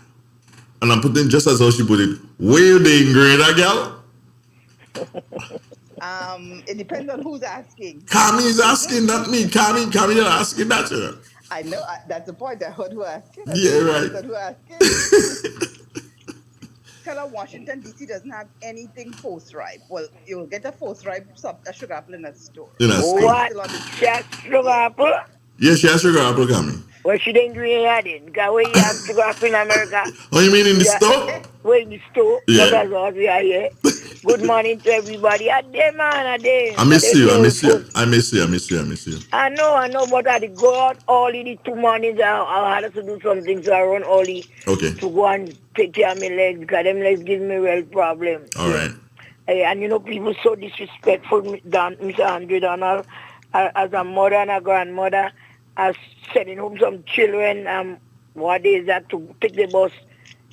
and I'm putting just as how she put it, where you think Grenada, girl? It depends on who's asking. Kami is asking, not me. Kami is asking that. I know, that's the point. I heard who asking. Yeah, right. Who asking. Tell her Washington, D.C. doesn't have anything post-ripe. Well, you'll get a post-ripe sugar apple in a store. What? She has sugar apple? Yes, she has sugar apple, Kami. Well, she didn't do it then. Because where you have sugar apple in America? Oh, you mean in the store? Where in the store? Yeah. That's what we are here. Good morning to everybody. I miss you. I know, but I did go out early the 2 mornings. I had to do something, so I run early. Okay. To go and take care of my legs, because them legs give me real problem. All right. And people so disrespectful, Mr. Andre Donald, as a mother and a grandmother, as sending home some children, what is that, to take the bus.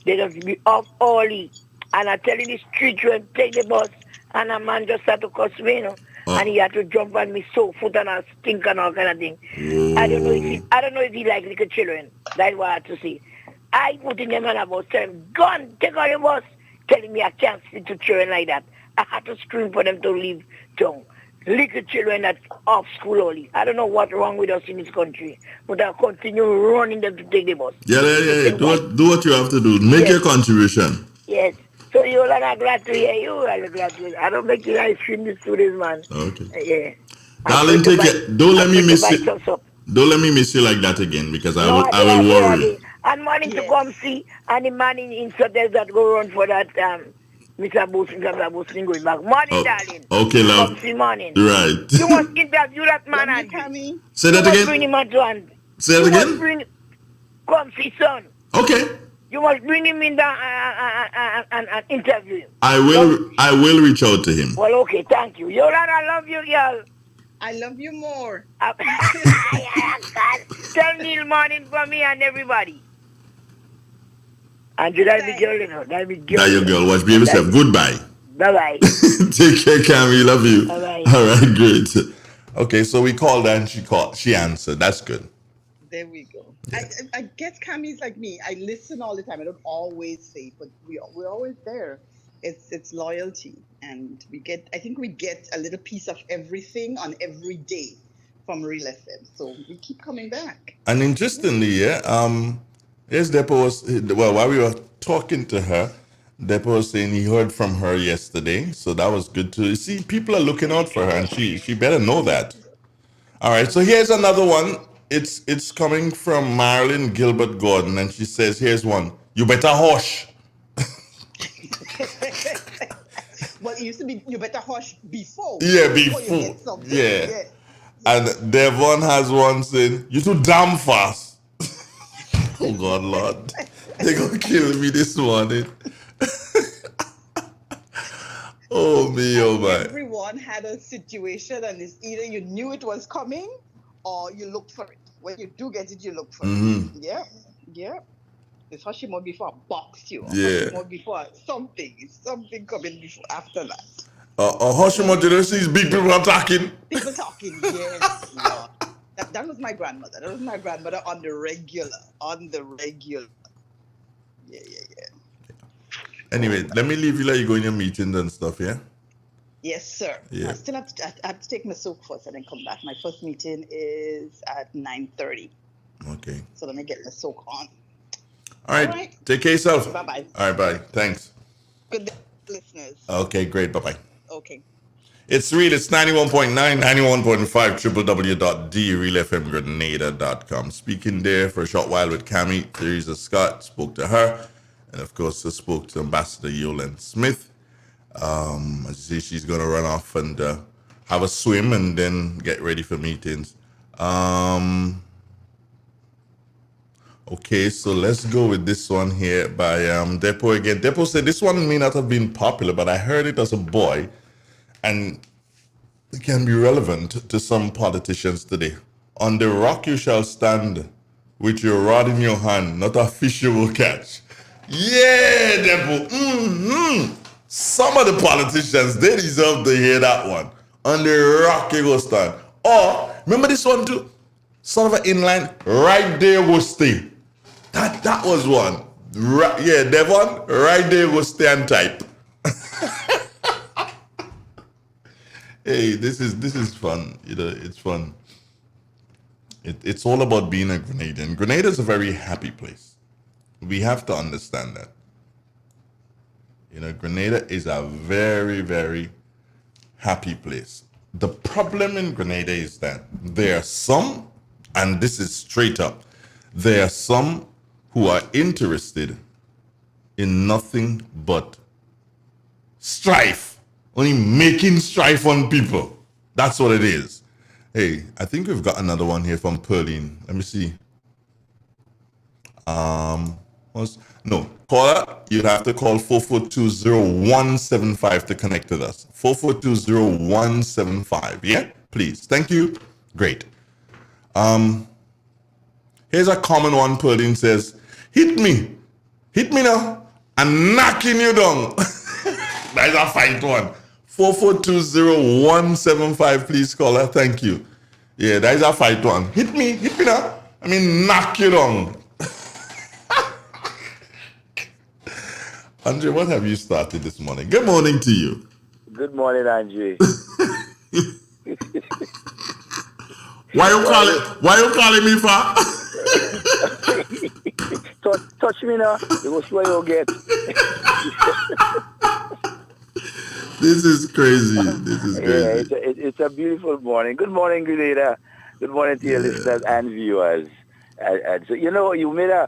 They just be off early. And I tell you, the street children take the bus, and a man just had to cuss me, and he had to jump on me so foot and a stink and all kind of thing. I don't know if he like little children. That's what I had to say. I put in them on a bus, tell him, go on, take on your bus, telling me I can't speak to children like that. I had to scream for them to leave town. Little children that off school early. I don't know what's wrong with us in this country, but I'll continue running them to take the bus. Yeah. Do what you have to do. Make your contribution. Yes. So you're not glad to hear you. I'm glad to hear. I don't make you ice cream this to this man. Okay. Yeah. Darling, take it. Don't let me miss you. Don't let me miss you like that again, because I will worry. And money to come see, and the man in Sotes that go run for that Mr. Boosting going back. Money, darling. Okay, love. Come see money. Right. You must interview that man. Say that again. Bring him to Say that again. Come see son. Okay. You must bring him in and interview him. I will reach out to him. Well, okay, thank you. Yolanda, I love you, girl. I love you more. Tell Neil morning for me and everybody. And that be girl, you know. That be girl. That your girl. Watch, behave yourself. Goodbye. Bye-bye. Take care, Cammy. Love you. Bye-bye. All right, great. Okay, so we called her and she answered. That's good. There we go. I guess Cammy's like me. I listen all the time. I don't always say, but we're always there. It's loyalty, and I think we get a little piece of everything on every day from Real FM. So we keep coming back. And interestingly, yes, Depo was, well, while we were talking to her, Depo was saying he heard from her yesterday. So that was good to see. People are looking out for her, and she better know that. All right, so here's another one. It's coming from Marilyn Gilbert Gordon, and she says, here's one. You better hush. Well, it used to be you better hush before. Yeah, you before. get something. Yeah. And Devon has one saying, you too damn fast. Oh, God, Lord. They're going to kill me this morning. Oh, me, oh, my. Everyone had a situation, and it's either you knew it was coming or you looked for it. When you do get it, you look for it. Yeah. It's hush him out before I box you. Yeah. Hush him out before something coming before after that. Hush him out, you see these big people are talking. People talking, yes. Yeah. That was my grandmother. That was my grandmother on the regular. Yeah. Anyway, let me leave you like you go in your meetings and stuff, yeah? Yes, sir. Yeah. I still have to take my soak first and then come back. My first meeting is at 9:30. Okay. So let me get my soak on. All right. Take care of yourself. Bye-bye. All right, bye. Thanks. Good day, listeners. Okay, great. Bye-bye. Okay. It's real. It's 91.9, 91.5, www.drealfmgrenada.com. Speaking there for a short while with Cammy, Teresa Scott, spoke to her. And, of course, I spoke to Ambassador Yolan Smith. As you see, she's going to run off and have a swim and then get ready for meetings. Okay, so let's go with this one here by Depo again. Depo said this one may not have been popular, but I heard it as a boy. And it can be relevant to some politicians today. On the rock you shall stand with your rod in your hand, not a fish you will catch. Yeah, Depo. Some of the politicians, they deserve to hear that one. On the rock you go stand. Or, remember this one too? Sort of an inline, right there will stay. That was one. Right, yeah, Devon, right there will stay and type. Hey, this is fun. You know, it's fun. It's all about being a Grenadian. Grenada is a very happy place. We have to understand that. You know, Grenada is a very, very happy place. The problem in Grenada is that there are some, and this is straight up, there are some who are interested in nothing but strife. Only making strife on people. That's what it is. Hey, I think we've got another one here from Pearline. Let me see. Caller, you'd have to call 4420175 to connect with us. 4420175. Yeah, please. Thank you. Great. Here's a common one. Pearline says, hit me now. I'm knocking you down. That's a fight one. 4420175, please call her. Thank you. Yeah, that is a fight one. Hit me now. I mean, knock you down. Andre, what have you started this morning? Good morning to you. Good morning, Andre. Why you calling me for? touch me now. You go see what you'll get. This is crazy. Yeah, it's a beautiful morning. Good morning, Grenada. Good morning to your listeners and viewers. And so, you know, you made a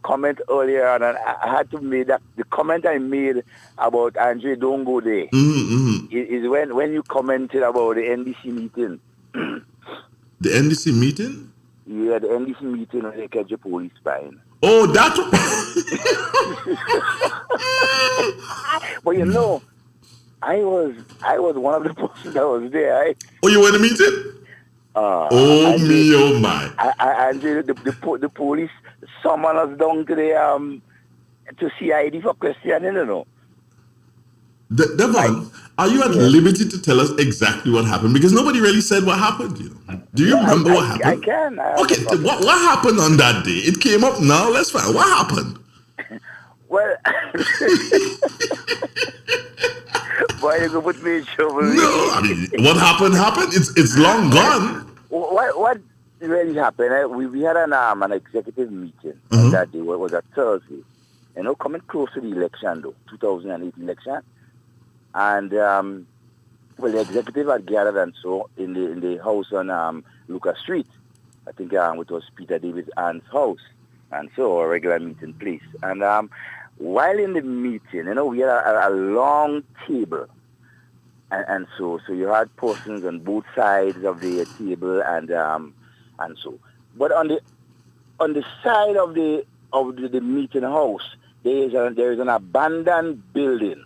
comment earlier on, and I had to make that. The comment I made about Andre don't go there is when you commented about the NDC meeting. The NDC meeting? Yeah, the NDC meeting when they catch a police fine. Oh, that But you know, I was one of the persons that was there. Oh, you were in the meeting? Oh And me, oh my. and the police summoned us down to the to CID for questioning, you know. Devon, are you at Yes. liberty to tell us exactly what happened? Because nobody really said what happened. You know. Do you No, remember what I happened? can. I have no Okay, problem. what happened on that day? It came up now. Let's find. What happened? Well, why you go put me in trouble? No, I mean, what happened. It's long Well, gone. what really happened? We had an executive meeting on Mhm. that day. What was a Thursday? You know, coming close to the election, though, 2008 election, and well, the executive had gathered and so in the house on Lucas Street. I think it was Peter Davis' aunt's house, and so a regular meeting place. And while in the meeting, you know, we had a long table. And so you had persons on both sides of the table and so. But on the side of the meeting house, there is an abandoned building,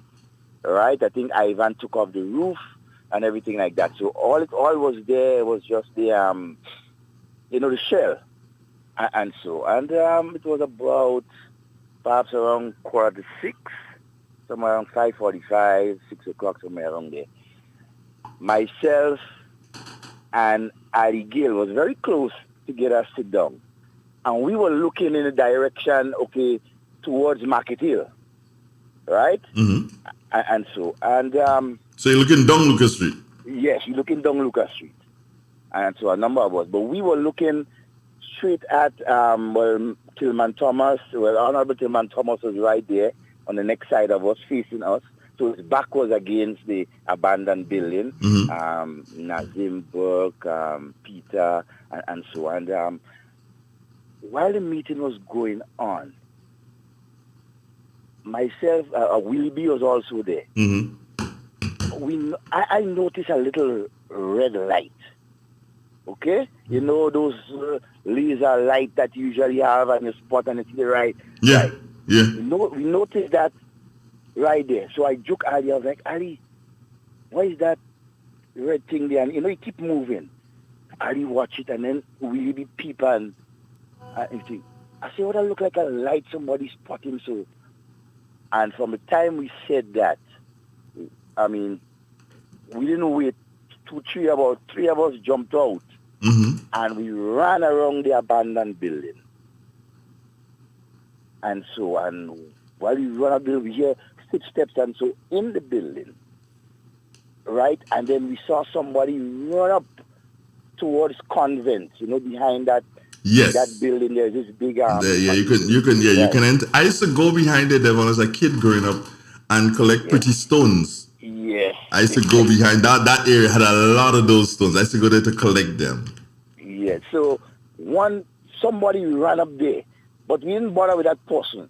right? I think Ivan took off the roof and everything like that. So all was there was just the the shell, and it was about perhaps around 5:45, somewhere around 5:45, 6 o'clock, somewhere around there. Myself and Ali Gill was very close to get us sit down. And we were looking in the direction, towards Market Hill, right? Mm-hmm. So you're looking down Lucas Street? Yes, you're looking down Lucas Street. And so a number of us. But we were looking straight at, Tillman Thomas. Well, Honorable Tillman Thomas was right there on the next side of us, facing us. So his back was against the abandoned building. Mm-hmm. Nazim Burke, Peter, and so on. And while the meeting was going on, myself, Wilby was also there. Mm-hmm. I noticed a little red light. Okay? You know those laser light that you usually have on your spot and it's the right. Yeah, right. yeah. We noticed that right there. So I joke Ali, I was like, Ali, why is that red thing there? And it keep moving. Ali watch it and then we be peep and everything. I say, what I look like a light somebody spotting so. And from the time we said that, I mean, we didn't wait. About three of us jumped out. Mm-hmm. And we ran around the abandoned building. And while we run up the building, we hear footsteps and so in the building, right? And then we saw somebody run up towards Convent, behind that building. There's this big you can enter. I used to go behind it when I was a kid growing up and collect pretty stones. Yes. I used to go behind that area had a lot of those stones. I used to go there to collect them. Yeah. So somebody ran up there, but we didn't bother with that person.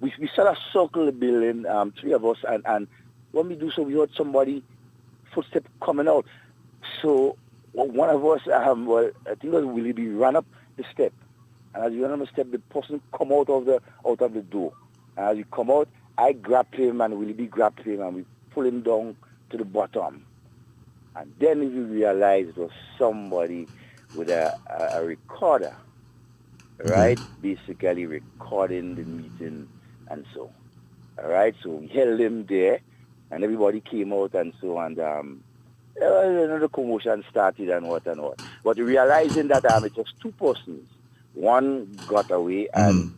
We sort of circled the building, three of us, and when we do so, we heard somebody footstep coming out. So one of us, I think it was Willie B, ran up the step, and as we ran up the step, the person come out of the door. And as we come out, I grabbed him, and Willie B grabbed him, and we pulled him down to the bottom. And then we realized it was somebody with a recorder, right? Basically recording the meeting and so. All right, so we held him there, and everybody came out and so, and another commotion started and what. But realizing that it was two persons, one got away, and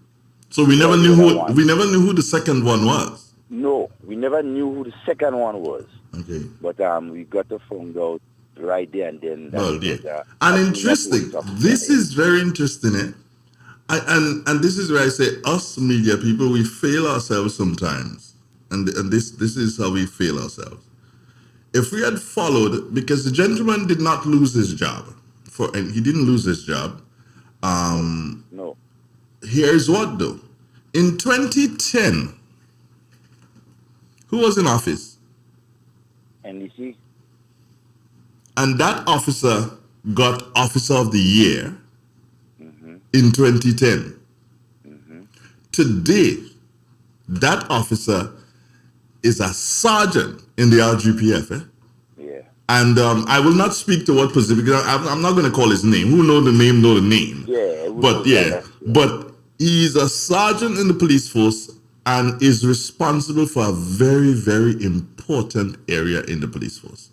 so we never knew who the second one was. No, we never knew who the second one was. Okay, but we got to find out right there and then. And interesting. This is very interesting, eh? And this is where I say, us media people, we fail ourselves sometimes, and this is how we fail ourselves. If we had followed, because the gentleman did not lose his job, and he didn't lose his job. No. Here's what though. In 2010, who was in office? NDC. And that officer got Officer of the Year in 2010. Today, that officer is a sergeant in the RGPF. Yeah. And I will not speak to what position, because I'm not going to call his name. Who know the name, know the name. Yeah. We But know that. yeah, but he's a sergeant in the police force and is responsible for a very, very important area in the police force.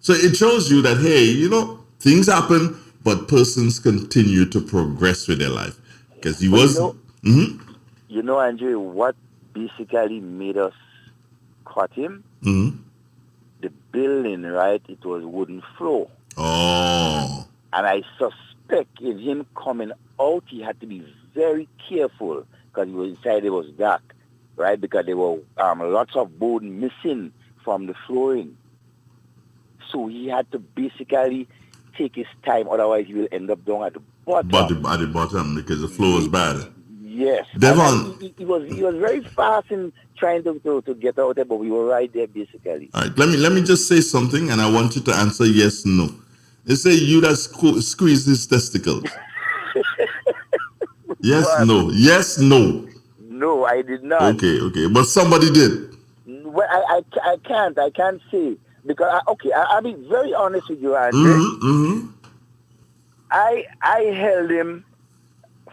So it shows you that, hey, you know, things happen, but persons continue to progress with their life. Because he But was... you know, Andrew, what basically made us caught him? The building, right? It was wooden floor. Oh. And I suspect in him coming out, he had to be very careful because he was inside, it was dark, right? Because there were lots of board missing from the flooring. So he had to basically take his time, otherwise he will end up down at the bottom. At the bottom, because the floor was bad. Yes. Devon. And he was very fast in trying to get out there, but we were right there basically. All right, let me just say something, and I want you to answer yes, no. They say you that squeeze his testicles. Yes, What? no. Yes, no. No, I did not. Okay. But somebody did. Well, I can't say because I'll be very honest with you, Andre. I held him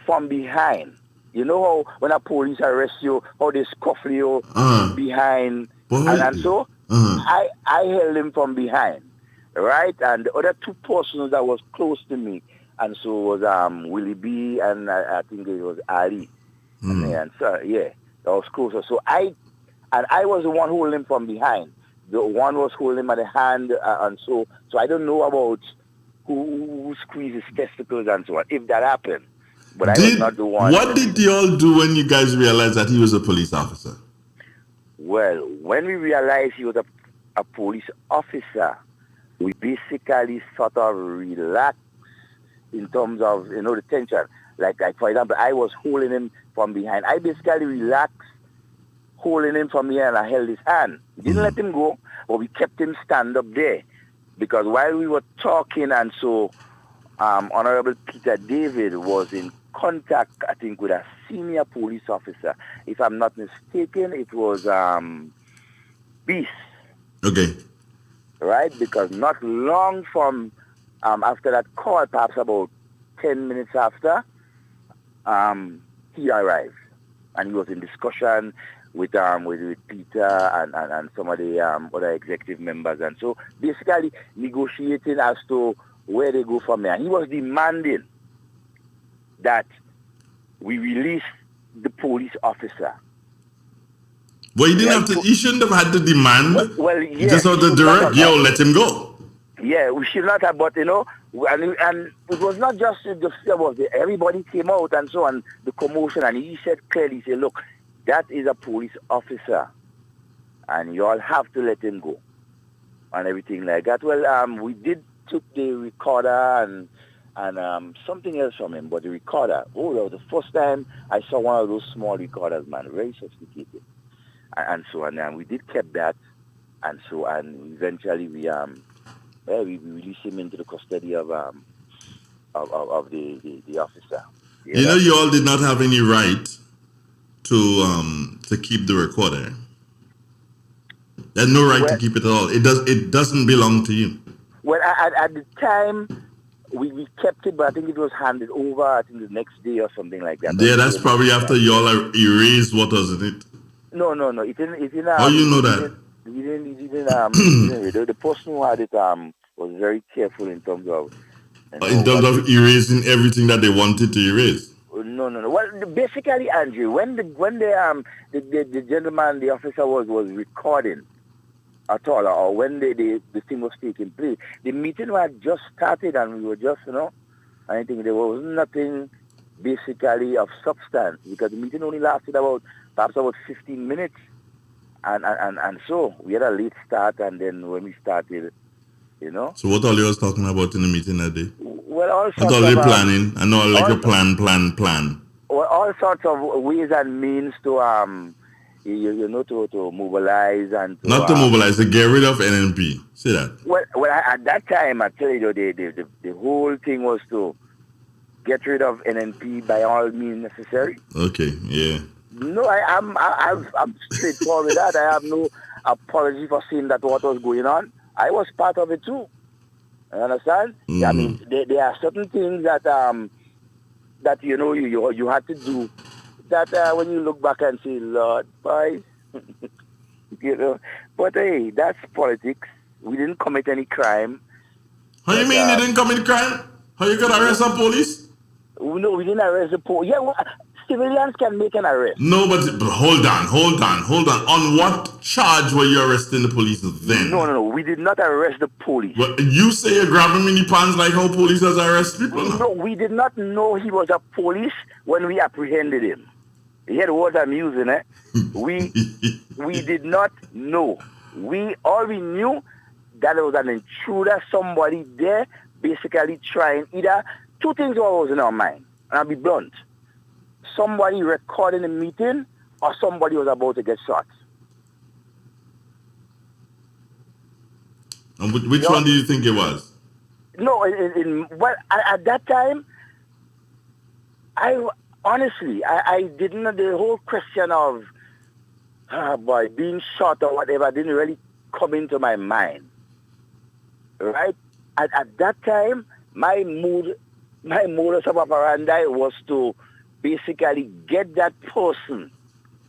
from behind. You know how when a police arrest you, how they scuffle you behind, and so I held him from behind, right? And the other two persons that was close to me, and so was Willie B and I think it was Ali, and so yeah, that was closer. So I was the one holding him from behind. The one was holding him at the hand, and so I don't know about who squeezed his testicles and so on, if that happened. But I was not the one. What did y'all do when you guys realized that he was a police officer? Well, when we realized he was a police officer, we basically sort of relaxed in terms of, the tension. Like for example, I was holding him from behind. I basically relaxed holding him from behind and I held his hand. We didn't let him go, but we kept him stand up there. Because while we were talking, and so Honorable Peter David was in contact, I think, with a senior police officer. If I'm not mistaken, it was Beast. Okay. Right? Because not long from after that call, perhaps about 10 minutes after, he arrived. And he was in discussion with Peter and some of the other executive members. And so basically negotiating as to where they go from there. And he was demanding that we release the police officer. Well, he didn't have to. He shouldn't have had to demand. Well, he just had to direct. Yo, let him go. Yeah, we should not have. But and it was not just the fear of everybody came out and so on, the commotion, and he said clearly, he said, look, that is a police officer, and you all have to let him go, and everything like that. Well, we did took the recorder and something else from him, but the recorder, that was the first time I saw one of those small recorders, man, very sophisticated. And so we did keep that, and eventually we released him into the custody of the officer. Yeah, you all did not have any right to keep the recorder. There's no right to keep it at all. It doesn't belong to you. Well, at the time, we kept it, but I think it was handed over, I think the next day or something like that. Yeah, that's probably after y'all erased what was in it. No. It didn't. How you know that? He didn't. The person who had it was very careful in terms of. In terms of erasing everything that they wanted to erase. No. Well, basically, Andrew, when the gentleman, the officer was recording at all, or when the thing was taking place, the meeting had just started, and we were just, I think there was nothing basically of substance, because the meeting only lasted perhaps about 15 minutes, and so we had a late start, and then when we started, So what all you was talking about in the meeting that day? Well, all sorts of... planning, I know, like a plan. Well, all sorts of ways and means to, to mobilize and to... Not to mobilize, to get rid of NNP. See that? Well, at that time, I tell you, the whole thing was to get rid of NNP by all means necessary. Okay, yeah. No, I'm straightforward with that. I have no apology for saying that what was going on. I was part of it too. You understand? I mean, there are certain things that that you had to do that when you look back and say, Lord, boy, you know. But hey, that's politics. We didn't commit any crime. How you But mean you didn't commit crime? How you could arrest some police? no, we didn't arrest the police. Yeah, well, civilians can make an arrest. No, but hold on. On what charge were you arresting the police then? No. We did not arrest the police. Well, you say you're grabbing mini pants like how police arrest people now. No, we did not know he was a police when we apprehended him. You hear the words I'm using, eh? We did not know. All we knew that there was an intruder, somebody there, basically trying either two things were always in our mind, and I'll be blunt. Somebody recording a meeting, or somebody was about to get shot. And which one do you think it was? No, well, at that time, I honestly didn't know the whole question of being shot or whatever didn't really come into my mind. Right? At that time, my modus operandi was to basically get that person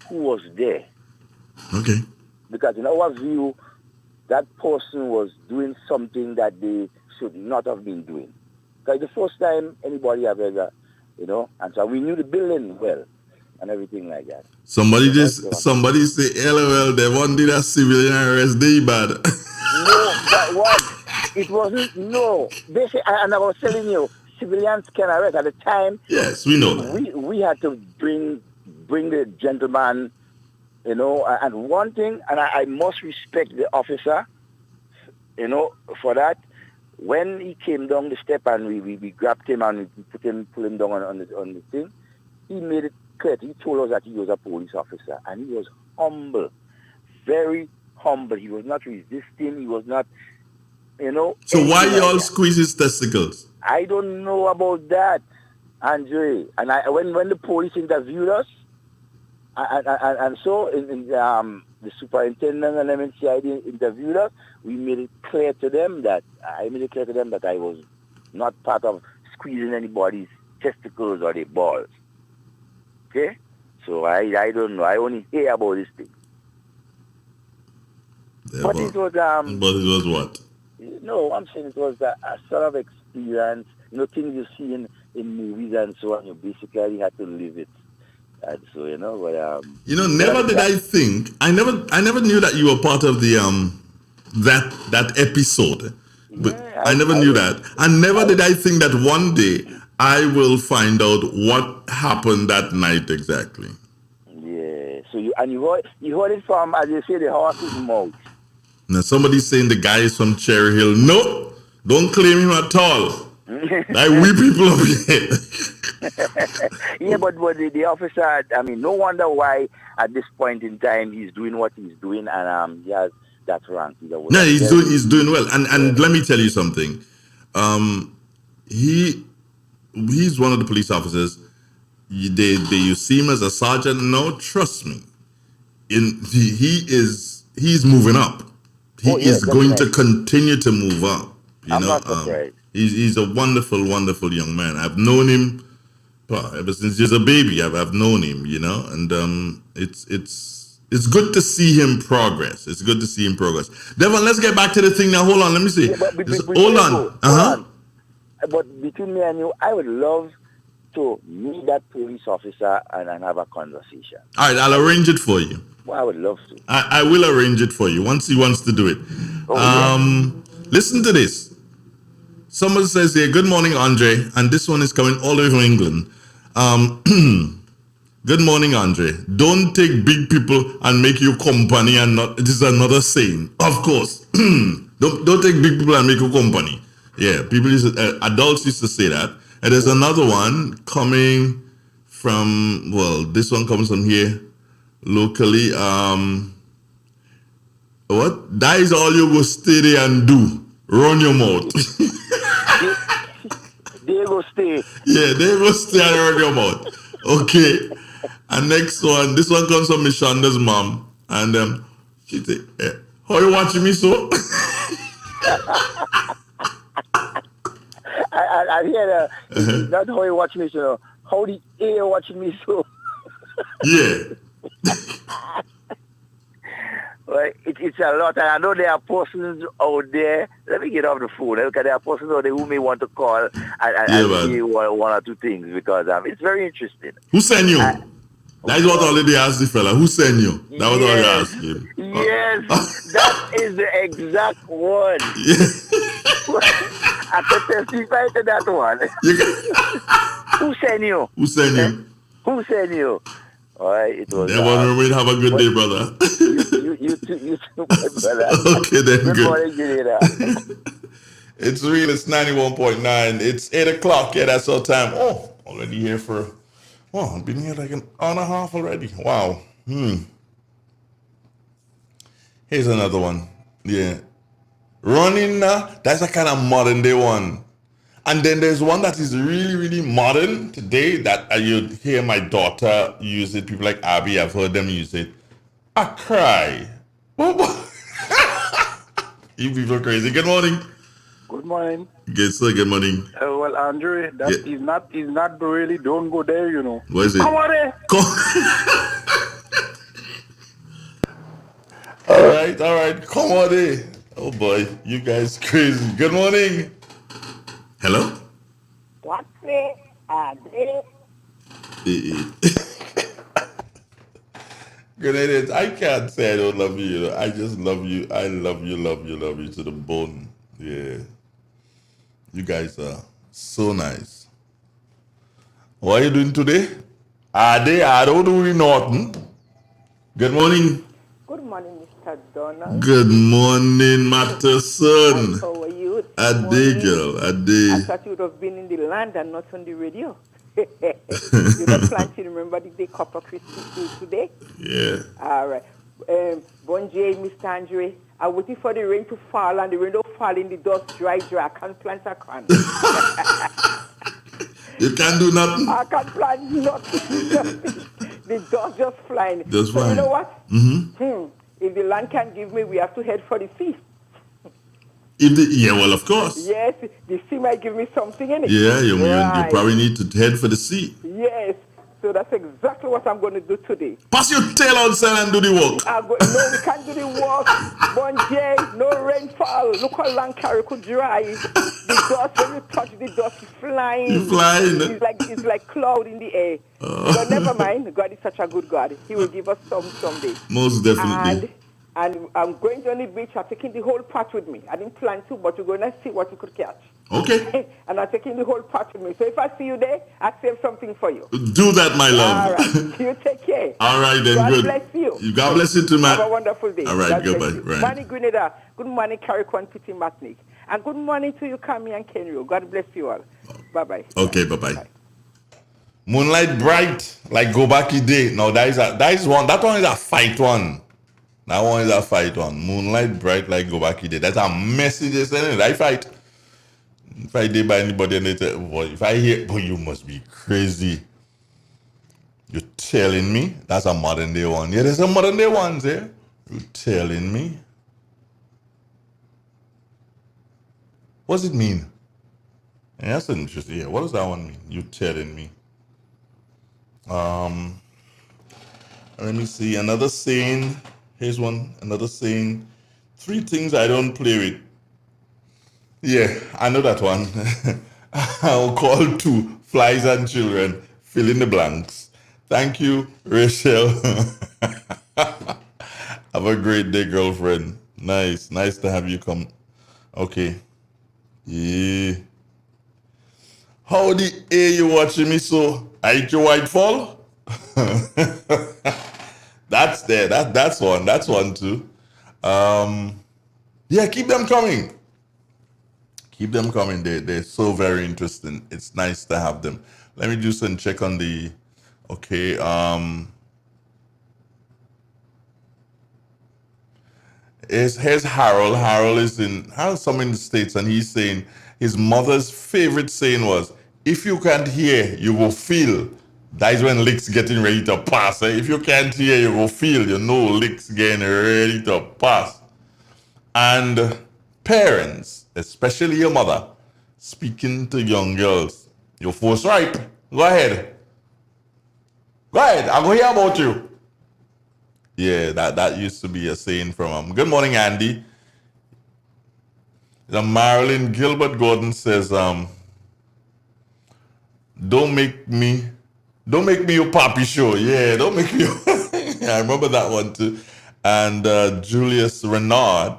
who was there. Okay. Because in our view, that person was doing something that they should not have been doing. Because the first time anybody have ever, and so we knew the building well and everything like that. Somebody say, LOL, they won't do that civilian arrest, they bad. No, that was, it wasn't, no. Basically, and I was telling you, civilians can arrest at the time. Yes, we know that. We had to bring the gentleman, and one thing, and I must respect the officer, for that. When he came down the step and we grabbed him and we pull him down on the thing, he made it clear. He told us that he was a police officer and he was humble, very humble. He was not resisting. He was not, So why y'all squeeze his testicles? I don't know about that, Andre. And when the police interviewed us, and so the superintendent and MNCID interviewed us, I made it clear to them that I was not part of squeezing anybody's testicles or their balls. Okay? So I don't know. I only hear about this thing. Yeah, but it was but it was what? No, I'm saying it was a sort of experience. Things you see in movies and so on. You basically had to live it. And so but never did I think. I never knew that you were part of the that episode. But yeah, I never knew that. And never did I think that one day I will find out what happened that night exactly. Yeah. So you heard it from, as you say, the horse's mouth. Now somebody's saying the guy is from Cherry Hill. No, don't claim him at all. Like we people up here. Yeah, but the officer, no wonder why at this point in time he's doing what he's doing, and he has that rank. Yeah, he's doing well. And let me tell you something. He's one of the police officers. You see him as a sergeant? No, trust me. He's moving up. He is going to continue to move up. I'm not surprised. He's a wonderful, wonderful young man. I've known him ever since he's a baby. I've known him, and it's good to see him progress. It's good to see him progress. Devon, let's get back to the thing now. Hold on, let me see. Hold on. But between me and you, I would love to meet that police officer and have a conversation. All right, I'll arrange it for you. Well, I would love to. I will arrange it for you once he wants to do it. Listen to this. Someone says here, good morning, Andre. And this one is coming all the way from England. Good morning, Andre. Don't take big people and make you company and not. This is another saying. Of course. Don't take big people and make you company. Yeah, adults used to say that. And there's another one coming from, this one comes from here locally. What? That is all you go stay there and do. Run your mouth. They go stay. Yeah, they go stay and run your mouth. Okay. And next one, this one comes from Miss Shonda's mom. And she say, how you watching me so? I hear it's not how you watch me, so how the air watching me so. Yeah. Well, it's a lot, and I know there are persons out there. Let me get off the phone. Because there are persons out there who may want to call and see one or two things because it's very interesting. Who sent you? That is what already asked the fella. Who sent you? That was all you asked him. Yes, that is the exact one. I can testify to that one. Who sent you? Who sent you? Who sent you? All right, it was. Have a good day, brother. You too, my brother. Okay, then Good good. morning, Julieta. It's real. It's 91.9. It's 8 o'clock. Yeah, that's our time. Oh, already here for. Oh, I've been here like an hour and a half already. Wow. Here's another one. Yeah. Running. That's a kind of modern day one. And then there's one that is really, really modern today that you hear my daughter use it. People like Abby, I've heard them use it. I cry. You people are crazy. Good morning. Good morning. Good, sir. Good morning. Well, Andre, that is not really. Don't go there. You know. What is it? Come on, All right. Come on, Oh boy, you guys crazy. Good morning. Hello. What's it? Grenadians, I can't say I don't love you. I just love you. I love you to the bone. Yeah. You guys are so nice. What are you doing today? I don't do nothing. Good morning. Good morning, Mr. Donald. Good morning, Matterson. How are you? A day, girl. A day. I thought you would have been in the land and not on the radio. You don't plan to remember the day Copper Christmas Day today? Yeah. All right. Bon J, Mr. Andre. I'm waiting for the rain to fall and the rain don't fall in the dust dry. I can't plant a can. You can't do nothing? I can't plant nothing. The dust just flying. Just flying. You know what? If the land can give me, we have to head for the sea. Well, of course. Yes, the sea might give me something in it. Yeah, you probably need to head for the sea. Yes, so that's exactly what I'm going to do today. Pass your tail outside and do the work. No, we can't do the work. Bon J, no rainfall. Look how long Carrie could dry. The dust, when you touch the dust, it's flying. It's flying. It's like cloud in the air. But never mind. God is such a good God. He will give us some someday. Most definitely. And I'm going to the beach. I'm taking the whole pot with me. I didn't plan to, but we're going to see what you could catch. Okay. And I'm taking the whole pot with me. So if I see you there, I'll save something for you. Do that, my love. All right. You take care. All right, then. God Good. bless you. God bless you too, man. Have a wonderful day. All right, God goodbye. Right. Good morning, Grenada. Good morning, Carrickon, Pity Matnik. And good morning to you, Kami and Kenrio. God bless you all. Bye-bye. Okay, bye-bye. Moonlight Bright, like go back a day. No, that is one. That one is a fight one. That one is a fight one. Moonlight Bright, like go back a day. That's a message, isn't it? I fight. If I did by anybody, and if I hear, boy, you must be crazy. You're telling me that's a modern day one. Yeah, there's some modern day ones there. You're telling me. What's it mean? Yeah, that's interesting. Yeah, what does that one mean? You telling me. Let me see. Another saying. Here's one. Another saying. 3 things I don't play with. Yeah, I know that one. I'll call 2. Flies and children. Fill in the blanks. Thank you, Rachel. Have a great day, girlfriend. Nice. Nice to have you come. Okay. Yeah. How the A you watching me so? I eat your white fall? That's there. That's one. That's one too. Yeah, keep them coming. Keep them coming. They're so very interesting. It's nice to have them. Let me just check on the okay. Here's Harold. Harold's some in the States, and he's saying his mother's favorite saying was, if you can't hear, you will feel. That is when licks getting ready to pass. Eh? If you can't hear, you will feel. You know licks getting ready to pass. And parents, especially your mother, speaking to young girls, your force ripe. Go ahead. Go ahead. I'm going to hear about you. Yeah, that used to be a saying from good morning, Andy. Marilyn Gilbert Gordon says, don't make me your papi show. Yeah, don't make me. I remember that one too. And Julius Renard,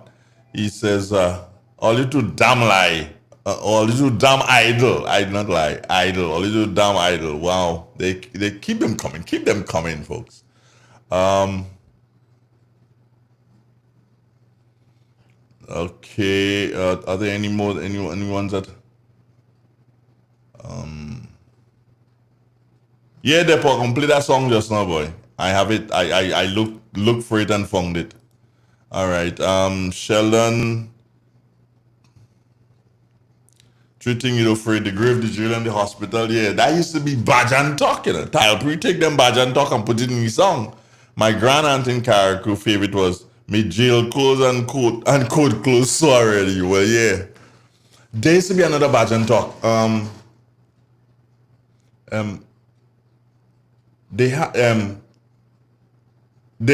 he says, all you two damn lie. All you two damn idle. I did not lie. Idle. All you two damn idle. Wow. They keep them coming. Keep them coming, folks. Okay. Are there any ones that? Yeah, Depo, complete that song just now, boy. I have it. I look for it and found it. All right. Sheldon, treating you for the grave, the jail, and the hospital. Yeah, that used to be badge and talk, you know. Tile pre take them badge and talk and put it in the song. My grand aunt in Carriacou favorite was me jail clothes and coat clothes so already. Well, yeah. There used to be another badge and talk. They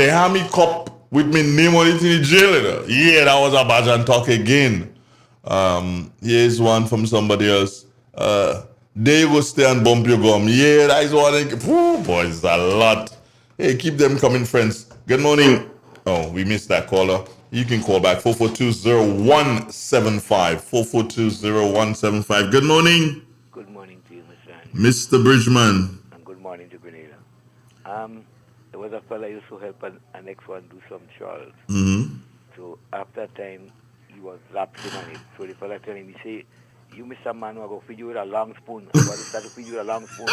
had me cup with me name on it in the jail, you know. Yeah, that was a badge and talk again. Here's one from somebody else. There you go, stay and bump your gum. Yeah, that is one. Whew, boys, a lot. Hey, keep them coming, friends. Good morning. Oh, we missed that caller. You can call back 442-0175. 442-0175. Good morning. Good morning to you, Mr. Andrew. Mr. Bridgman. And good morning to Grenada. There was a fella used to help an ex-one do some chores. Mm-hmm. So after time, he was lapsing on it. So the fella telling me, say, you, Mr. Man, will go feed you with a long spoon. I'm going to start to feed you with a long spoon.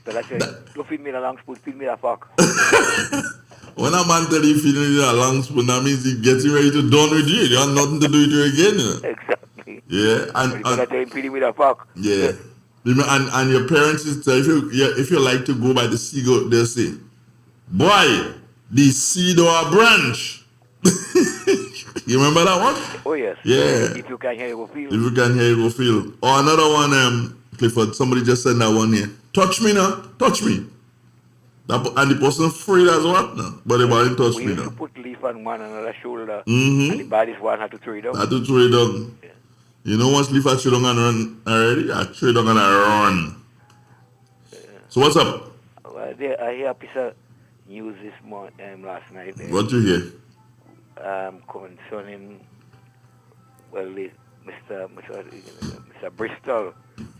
Fella said, don't feed me with a long spoon, feed me with a fork. When a man tell you feeding you a long spoon, that means he's getting ready to done with you. You have nothing to do with you again. You know? Exactly. Yeah. And tell him feeding with a fork. Yeah. And your parents is if you like to go by the seagull, they'll say, boy, the seed or a branch. You remember that one? Oh yes. Yeah. If you can hear, you will feel. If you can hear, you will feel. Or another one, Clifford, somebody just said that one here. Touch me now. Touch me. And the person afraid as well now. But they didn't touch me now. We used to put leaf on one another shoulder. Mm-hmm. And the baddest one had to throw it down. Had to throw it down. Yeah. You know, once leaf I throw down and run already, I throw it down and I run. Yeah. So what's up? Well, I hear a piece of news this morning, last night. What you hear? Concerning, well, Mr. Bristol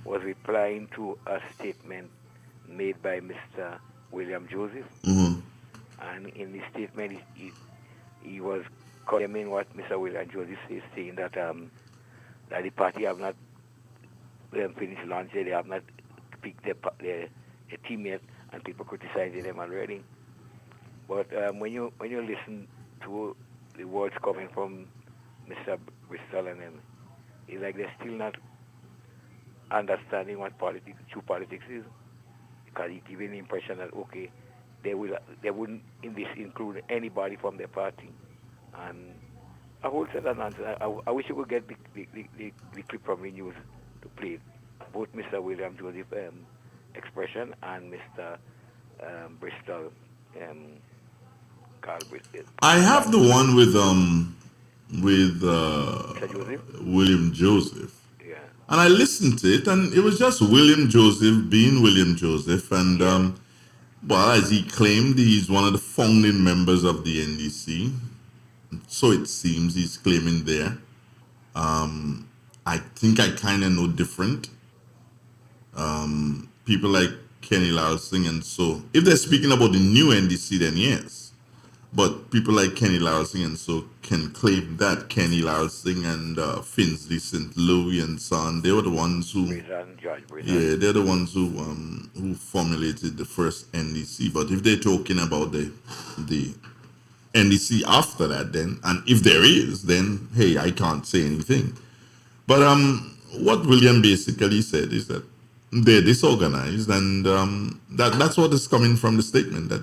was replying to a statement made by Mr. William Joseph. Mm-hmm. And in the statement, he was condemning what Mr. William Joseph is saying, that that the party have not finished launch, they have not picked their teammate, and people criticizing them already. But when you listen to the words coming from Mr. Bristol and them, it's like they're still not understanding what true politics is, because it's giving the impression that okay, they wouldn't in this include anybody from their party, and a whole set of nonsense. I wish you could get the clip from the news to play it. Both Mr. William Joseph expression and Mr. Bristol Carl Bristol. I have the one with William Joseph. Yeah. And I listened to it, and it was just William Joseph being William Joseph, and well, as he claimed, he's one of the founding members of the NDC. So it seems he's claiming there. I think I kind of know different. People like Kenny Lal Singh, and so if they're speaking about the new NDC, then yes. But people like Kenny Lal Singh and so can claim that Kenny Lal Singh and Finsley St. Louis and son, they were the ones who, yeah, they're the ones who formulated the first NDC. But if they're talking about the NDC after that, then, and if there is, then hey, I can't say anything. But what William basically said is that they're disorganized, and that's what is coming from the statement, that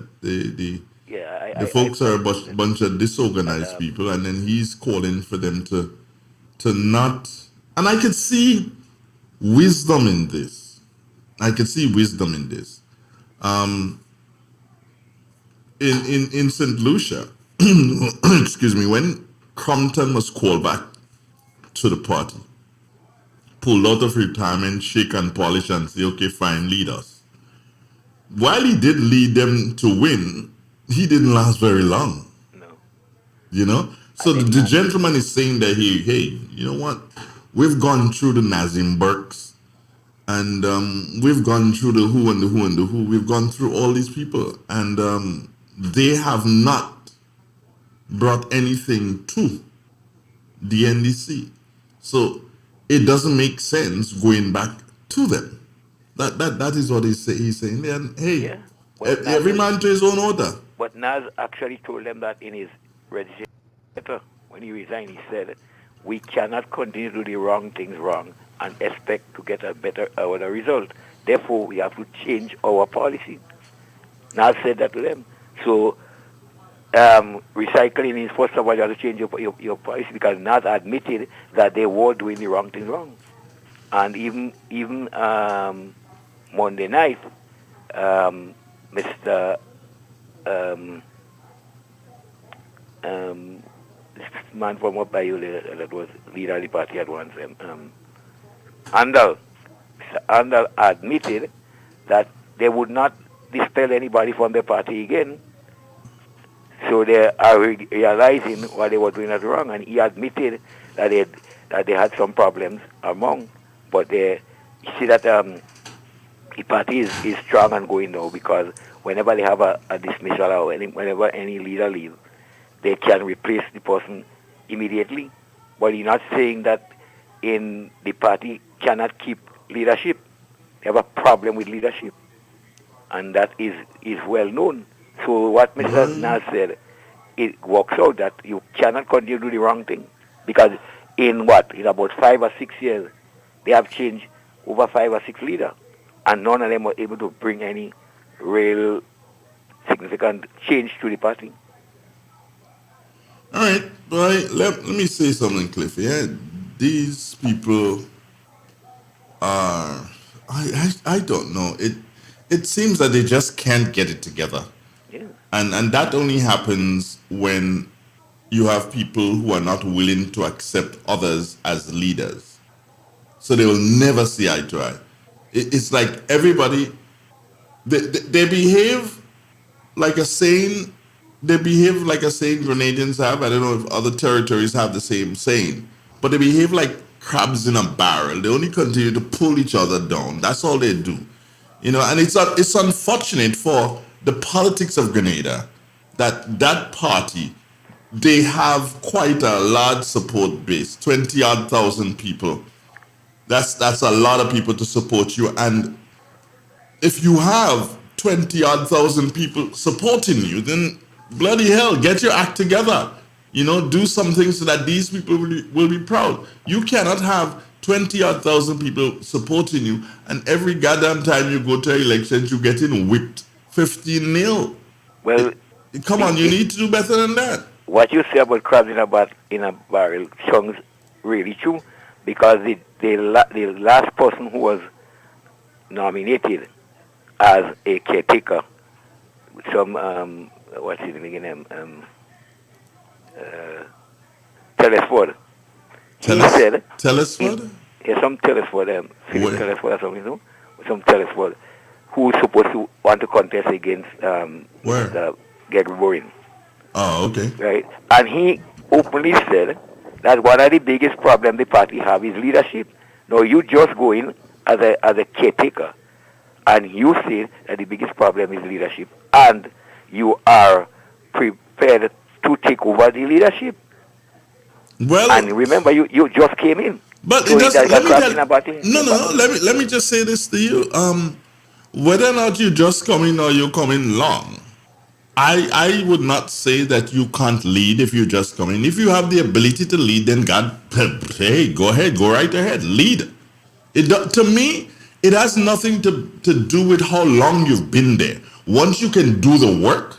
Yeah, the I folks are a quite agree with it. bunch of And disorganized people, and then he's calling for them to not. And I could see wisdom in this. I could see wisdom in this. Um, in St. Lucia, excuse me, when Crompton was called back to the party, pulled out of retirement, shake and polish, and say, okay, fine, lead us. While he did lead them to win, he didn't last very long. no. You know? So And then the he had, gentleman is saying that, hey, you know what? We've gone through the Nazim Burks, and we've gone through the who and the who and the who. We've gone through all these people, and they have not brought anything to the NDC. So it doesn't make sense going back to them. That is what he's saying. And hey, yeah. Well, every man to his own order. But Nas actually told them that in his resignation letter when he resigned. He said, "We cannot continue to do the wrong things wrong and expect to get a better result. Therefore, we have to change our policy." Nas said that to them. So, recycling is, first of all, you have to change your policy, because Nas admitted that they were doing the wrong things wrong. And even Monday night, Mr. This man from up by you that was leader of the party at once, Andal. Mr. Andal admitted that they would not dispel anybody from the party again. So they are realizing what they were doing was wrong, and he admitted that they had some problems among, but you see that the party is strong and going now, because whenever they have a dismissal or whenever any leader leaves, they can replace the person immediately. But he's not saying that in the party cannot keep leadership. They have a problem with leadership, and that is well known. So what Mr. Nas said, it works out that you cannot continue to do the wrong thing, because in about 5 or 6 years, they have changed over 5 or 6 leaders, and none of them were able to bring any real significant change to the party. All right, but let me say something, Cliffy. Yeah, these people are, I don't know. It seems that they just can't get it together. Yeah. And that only happens when you have people who are not willing to accept others as leaders. So they will never see eye to eye. It's like everybody, they behave like a sane, Grenadians have. I don't know if other territories have the same saying, but they behave like crabs in a barrel. They only continue to pull each other down. That's all they do. You know, and it's unfortunate for the politics of Grenada that party, they have quite a large support base, 20 odd thousand people. That's a lot of people to support you. And if you have 20 odd thousand people supporting you, then bloody hell, get your act together. You know, do something so that these people will be proud. You cannot have 20 odd thousand people supporting you, and every goddamn time you go to elections, you're getting whipped 15-0. Well, come on, you need to do better than that. What you say about crabs in a barrel sounds really true, because the last person who was nominated as a caretaker, some what's his name again? Telesford. Telesford? Yeah, some Telesford, Philip Telesford or something, no? Some Telesford, who is supposed to want to contest against Gregory Boring. Oh, okay. Right? And he openly said that one of the biggest problems the party have is leadership. Now, you just go in as a caretaker, and you say that the biggest problem is leadership, and you are prepared to take over the leadership. Well, and remember, you just came in. But so it does, let let me just say this to you. Whether or not you just come in or you come in long, I would not say that you can't lead if you just come in. If you have the ability to lead, then God, hey, go ahead, go right ahead, lead. To me, It has nothing to do with how long you've been there. Once you can do the work,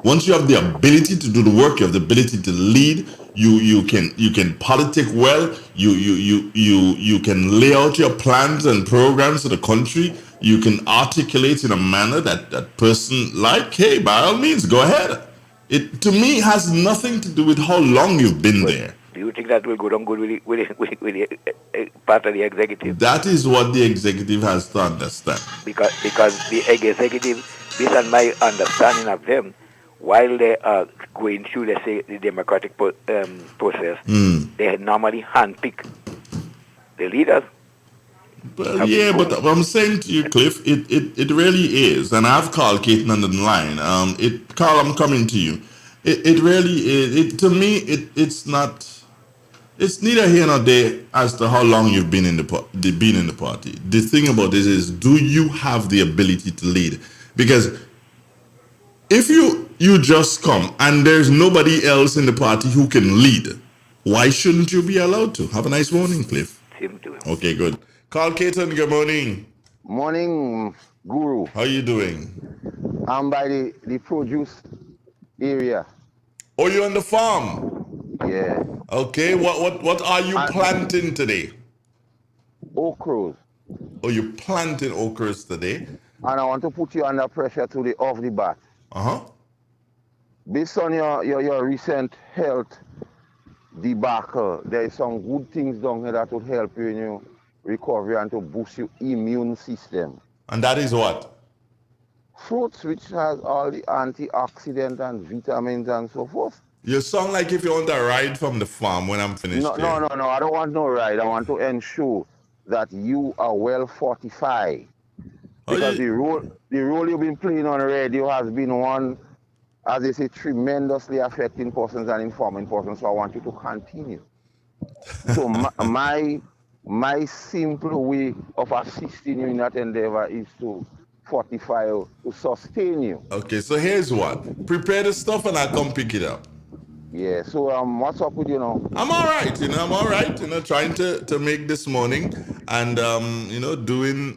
once you have the ability to do the work, you have the ability to lead. You can politic well. You can lay out your plans and programs for the country. You can articulate in a manner that person like. Hey, by all means, go ahead. It to me has nothing to do with how long you've been there. Do you think that will go down good with the part of the executive? That is what the executive has to understand. Because the executive, based on my understanding of them, while they are going through, let's say, the democratic process, they normally handpick the leaders. Well, yeah, but I'm saying to you, Cliff, it really is, and I've called Keaton on the line. Carl, I'm coming to you. It really is. To me, it's not. It's neither here nor there as to how long you've been in the party. The thing about this is, do you have the ability to lead? Because if you just come and there's nobody else in the party who can lead, why shouldn't you be allowed to? Have a nice morning, Cliff. Same to him. Okay, good. Carl Keaton, good morning. Morning, Guru. How you doing? I'm by the produce area. Oh, you're on the farm? Yeah. Okay, what are you planting today? Okras. Oh, you're planting okras today? And I want to put you under pressure to off the bat. Uh-huh. Based on your recent health debacle, there is some good things down here that would help you in your recovery and to boost your immune system. And that is what? Fruits which has all the antioxidants and vitamins and so forth. You sound like if you want a ride from the farm when I'm finished. No, I don't want no ride. I want to ensure that you are well fortified. Because the role you've been playing on radio has been one, as they say, tremendously affecting persons and informing persons. So I want you to continue. So my simple way of assisting you in that endeavor is to fortify you, to sustain you. Okay, so here's what. Prepare the stuff and I'll come pick it up. Yeah, so what's up with you now? I'm all right, I'm all right, trying to make this morning and,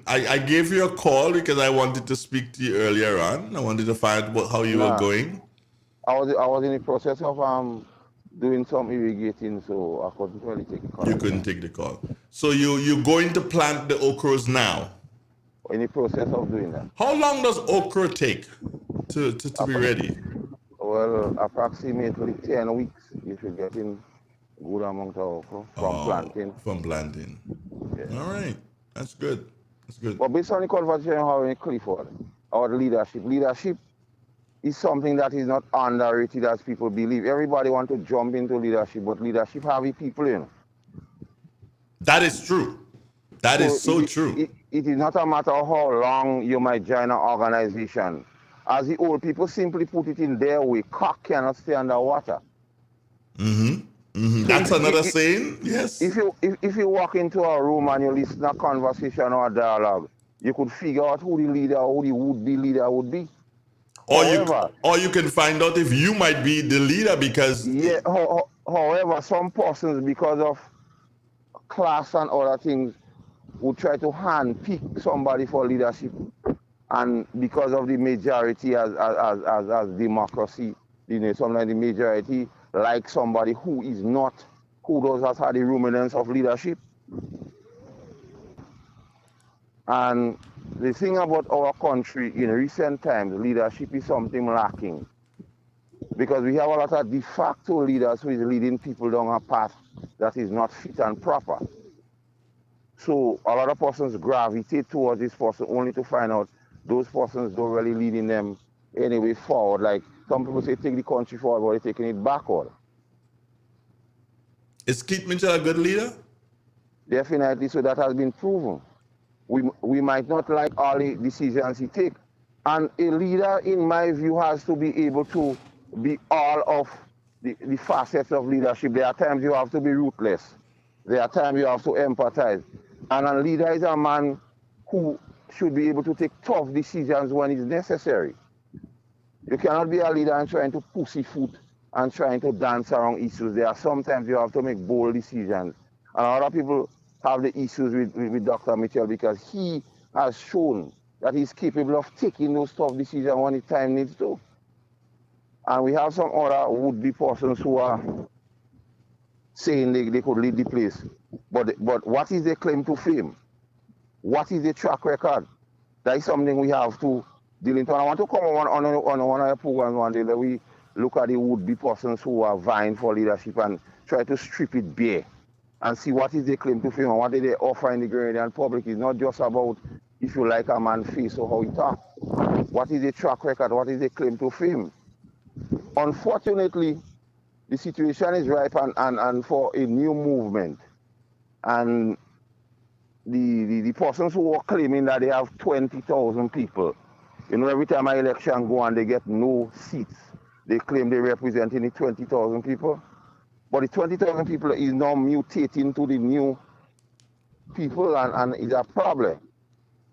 I gave you a call because I wanted to speak to you earlier on. I wanted to find out how you were going. I was in the process of doing some irrigating, so I couldn't really take the call. You couldn't take the call. So you're going to plant the okras now? In the process of doing that. How long does okra take to be ready? Well, approximately 10 weeks, you should get in good amount of okra from planting. From planting. Yeah. All right. That's good. But based on the conversation having in Clifford, our leadership is something that is not underrated as people believe. Everybody want to jump into leadership, but leadership have the people in. That is true. That is so true. It is not a matter of how long you might join an organization. As the old people simply put it in their way, cock cannot stay underwater. That's another saying, yes. If you walk into a room and you listen to a conversation or a dialogue, you could figure out who the leader or who the would-be leader would be. Or you can find out if you might be the leader because... Yeah, however, some persons, because of class and other things, would try to handpick somebody for leadership. And because of the majority as democracy, sometimes the majority like somebody who does not have the ruminants of leadership. And the thing about our country in recent times, leadership is something lacking. Because we have a lot of de facto leaders who is leading people down a path that is not fit and proper. So a lot of persons gravitate towards this person only to find out those persons don't really leading them anyway forward. Like some people say take the country forward, but they're taking it backward. Is Keith Mitchell a good leader? Definitely, so that has been proven. We might not like all the decisions he takes. And a leader, in my view, has to be able to be all of the facets of leadership. There are times you have to be ruthless. There are times you have to empathize. And a leader is a man who should be able to take tough decisions when it's necessary. You cannot be a leader and trying to pussyfoot and trying to dance around issues. There are sometimes you have to make bold decisions. And a lot of people have the issues with Dr. Mitchell because he has shown that he's capable of taking those tough decisions when the time needs to. And we have some other would-be persons who are saying they could lead the place. But what is their claim to fame? What is their track record? That is something we have to deal into. And I want to come on one of the programs one day that we look at the would-be persons who are vying for leadership and try to strip it bare and see what is their claim to fame and what they offer in the Grenadian public. It's not just about if you like a man's face or how he talk. What is their track record? What is their claim to fame? Unfortunately, the situation is ripe and for a new movement. And the persons who are claiming that they have 20,000 people, every time an election go and they get no seats, they claim they represent only 20,000 people. But the 20,000 people is now mutating to the new people and is a problem.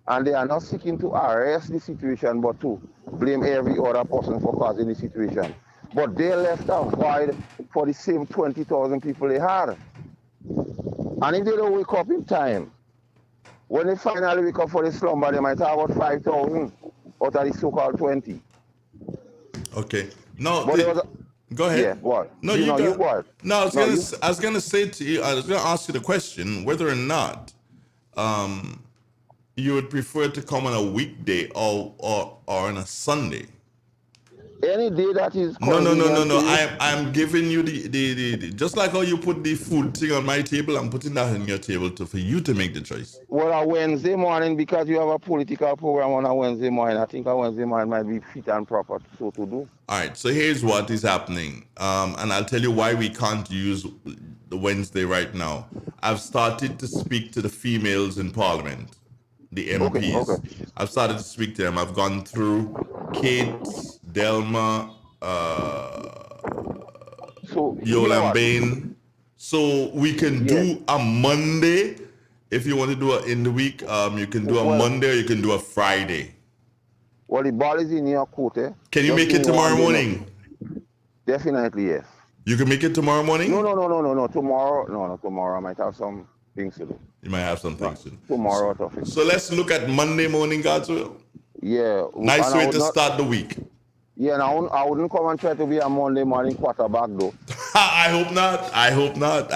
And they are not seeking to arrest the situation, but to blame every other person for causing the situation. But they left a void for the same 20,000 people they had. And if they don't wake up in time, when they finally wake up for the slumber, they might have about 5,000 out of the so-called 20. Okay. No, go ahead. Yeah, what? No, you you got. what? No, I was gonna say to you. I was gonna ask you the question whether or not, you would prefer to come on a weekday or on a Sunday. Any day that is No. I'm giving you the just like how you put the food thing on my table, I'm putting that on your table for you to make the choice. Well, a Wednesday morning, because you have a political program on a Wednesday morning, I think a Wednesday morning might be fit and proper so to do. All right, so here's what is happening, and I'll tell you why we can't use the Wednesday right now. I've started to speak to the females in Parliament, the MPs. Okay. I've started to speak to them. I've gone through Kate, Delma, Yolan Bain. So we can do a Monday. If you want to do it in the week, you can do a Monday or you can do a Friday. Well, the ball is in your court, eh? Can you make it tomorrow morning? Definitely, yes. You can make it tomorrow morning? No. Tomorrow I might have some things to do. You might have some things to do. Tomorrow. So let's look at Monday morning, God's will. Yeah. Nice way to start the week. Yeah, and I wouldn't come and try to be a Monday morning quarterback, though. I hope not,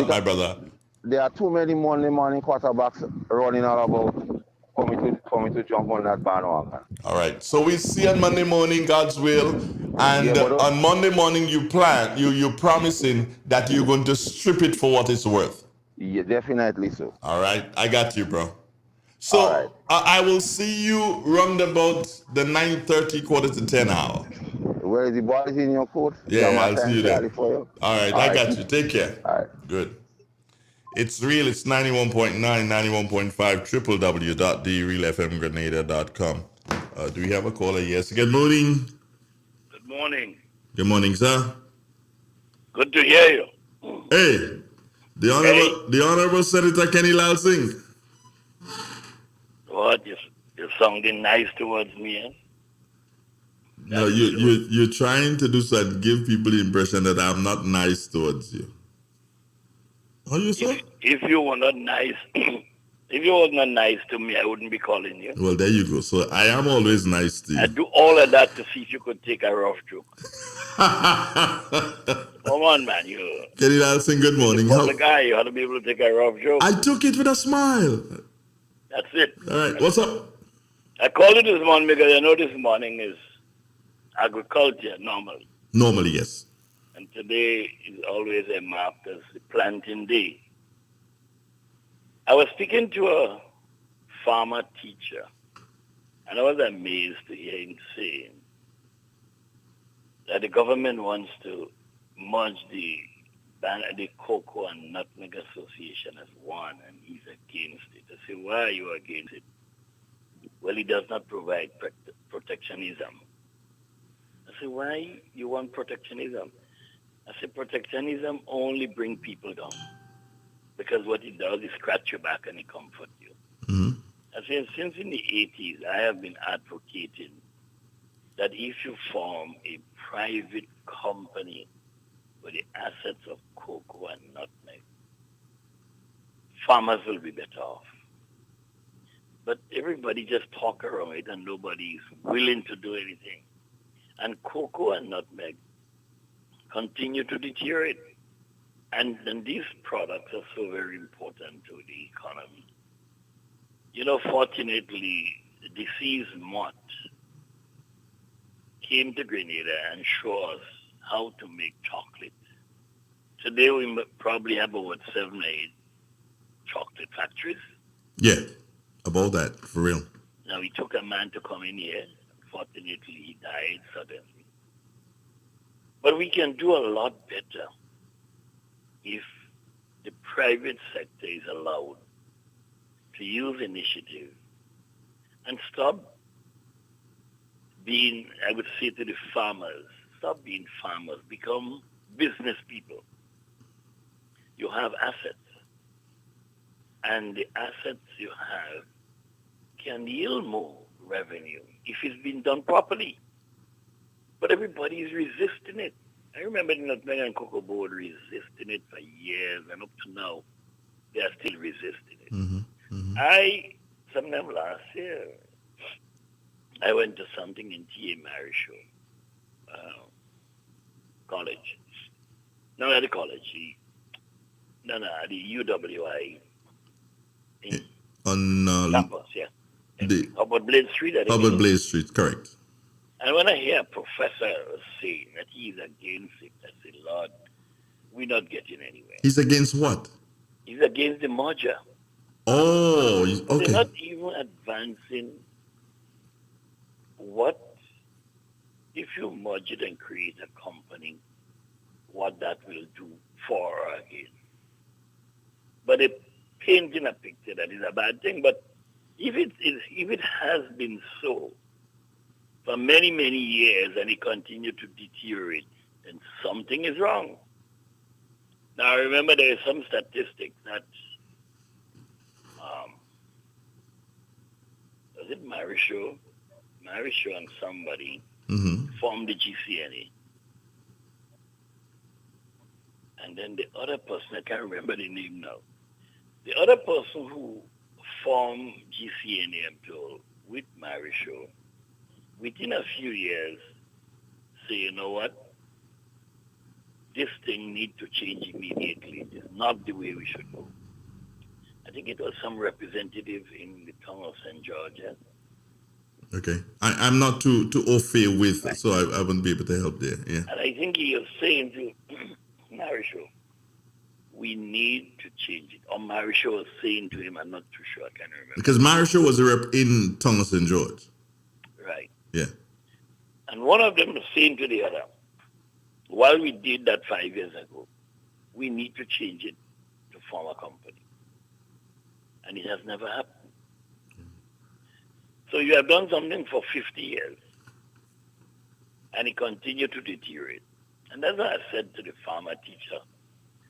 my brother. There are too many Monday morning quarterbacks running all about for me to jump on that bandwagon. All right. So we see on Monday morning, God's will, and on Monday morning you're promising that you're going to strip it for what it's worth. Yeah, definitely so. All right, I got you, bro. So I will see you round about the 9:30, quarter to 10 hour. Where is the ball is in your court? Yeah, I'll see you there. All right, I got you. Take care. All right. Good. It's real. It's 91.9, 91.5, www.therealfmgrenada.com. Do we have a caller? Yes. Good morning. Good morning. Good morning, sir. Good to hear you. Hey, the Honorable Senator Kenny Lal Singh. What? You're sounding nice towards me, eh? No, you're trying to do so and give people the impression that I'm not nice towards you. How you say? If you were not nice, if you were not nice to me, I wouldn't be calling you. Well, there you go. So I am always nice to you. I do all of that to see if you could take a rough joke. Come on, man. Kenny Lal Singh, good morning. You're the guy. You ought to be able to take a rough joke. I took it with a smile. That's it. All right. What's up? I called you this morning because I know this morning is agriculture normally. Normally, yes. And today is always marked as the planting day. I was speaking to a farmer teacher, and I was amazed to hear him saying that the government wants to merge the Cocoa and Nutmeg Association as one, and he's against it. I said, why are you against it? Well, it does not provide protectionism. I said, why you want protectionism? I said, protectionism only brings people down. Because what it does is scratch your back and it comforts you. Mm-hmm. I said, since in the 80s, I have been advocating that if you form a private company with the assets of cocoa and nutmeg, farmers will be better off. but everybody just talk around it and nobody's willing to do anything. And cocoa and nutmeg continue to deteriorate. And these products are so very important to the economy. You know, fortunately, the deceased Mott came to Grenada and showed us how to make chocolate. Today we probably have about 7 or 8 chocolate factories. Yeah, about that, for real. Now, we took a man to come in here. Fortunately, he died suddenly. But we can do a lot better if the private sector is allowed to use initiative and stop being, I would say to the farmers, stop being farmers, become business people. You have assets, and the assets you have can yield more revenue if it's been done properly. But everybody is resisting it. I remember the Nutmeg and Cocoa Board resisting it for years, and up to now, they are still resisting it. Sometime last year, I went to something in T.A. Marishow College. No, at the college. The UWI. On campus, yeah. the Hubbard Blade Street. Hubbard Blade Street, correct. And when I hear a professor saying that he's against it, I say, Lord, we're not getting anywhere. He's against what? He's against the merger. Oh, okay. They're not even advancing what, if you merge it and create a company, what that will do for or against. But they're painting a picture that is a bad thing. But if it has been so for many, many years and it continues to deteriorate, then something is wrong. Now, remember, there is some statistics that, was it Marishow? Marishow and somebody formed the GCNA. And then the other person, I can't remember the name now, the other person who formed GCNA, I'm told, with Marishow, within a few years, say, you know what, this thing needs to change immediately. It's not the way we should go. I think it was some representative in the town of St. George. Okay. I'm not too au fait with, right. So I wouldn't be able to help there. Yeah. And I think he was saying to Marishow, we need to change it. Or Marishow was saying to him, I'm not too sure, I can't remember. Because Marishow was a rep in town of St. George. Right. Yeah. And one of them was saying to the other, while we did that 5 years ago, we need to change it to form a company. And it has never happened. So you have done something for 50 years, and it continued to deteriorate. And that's what I said to the farmer teacher.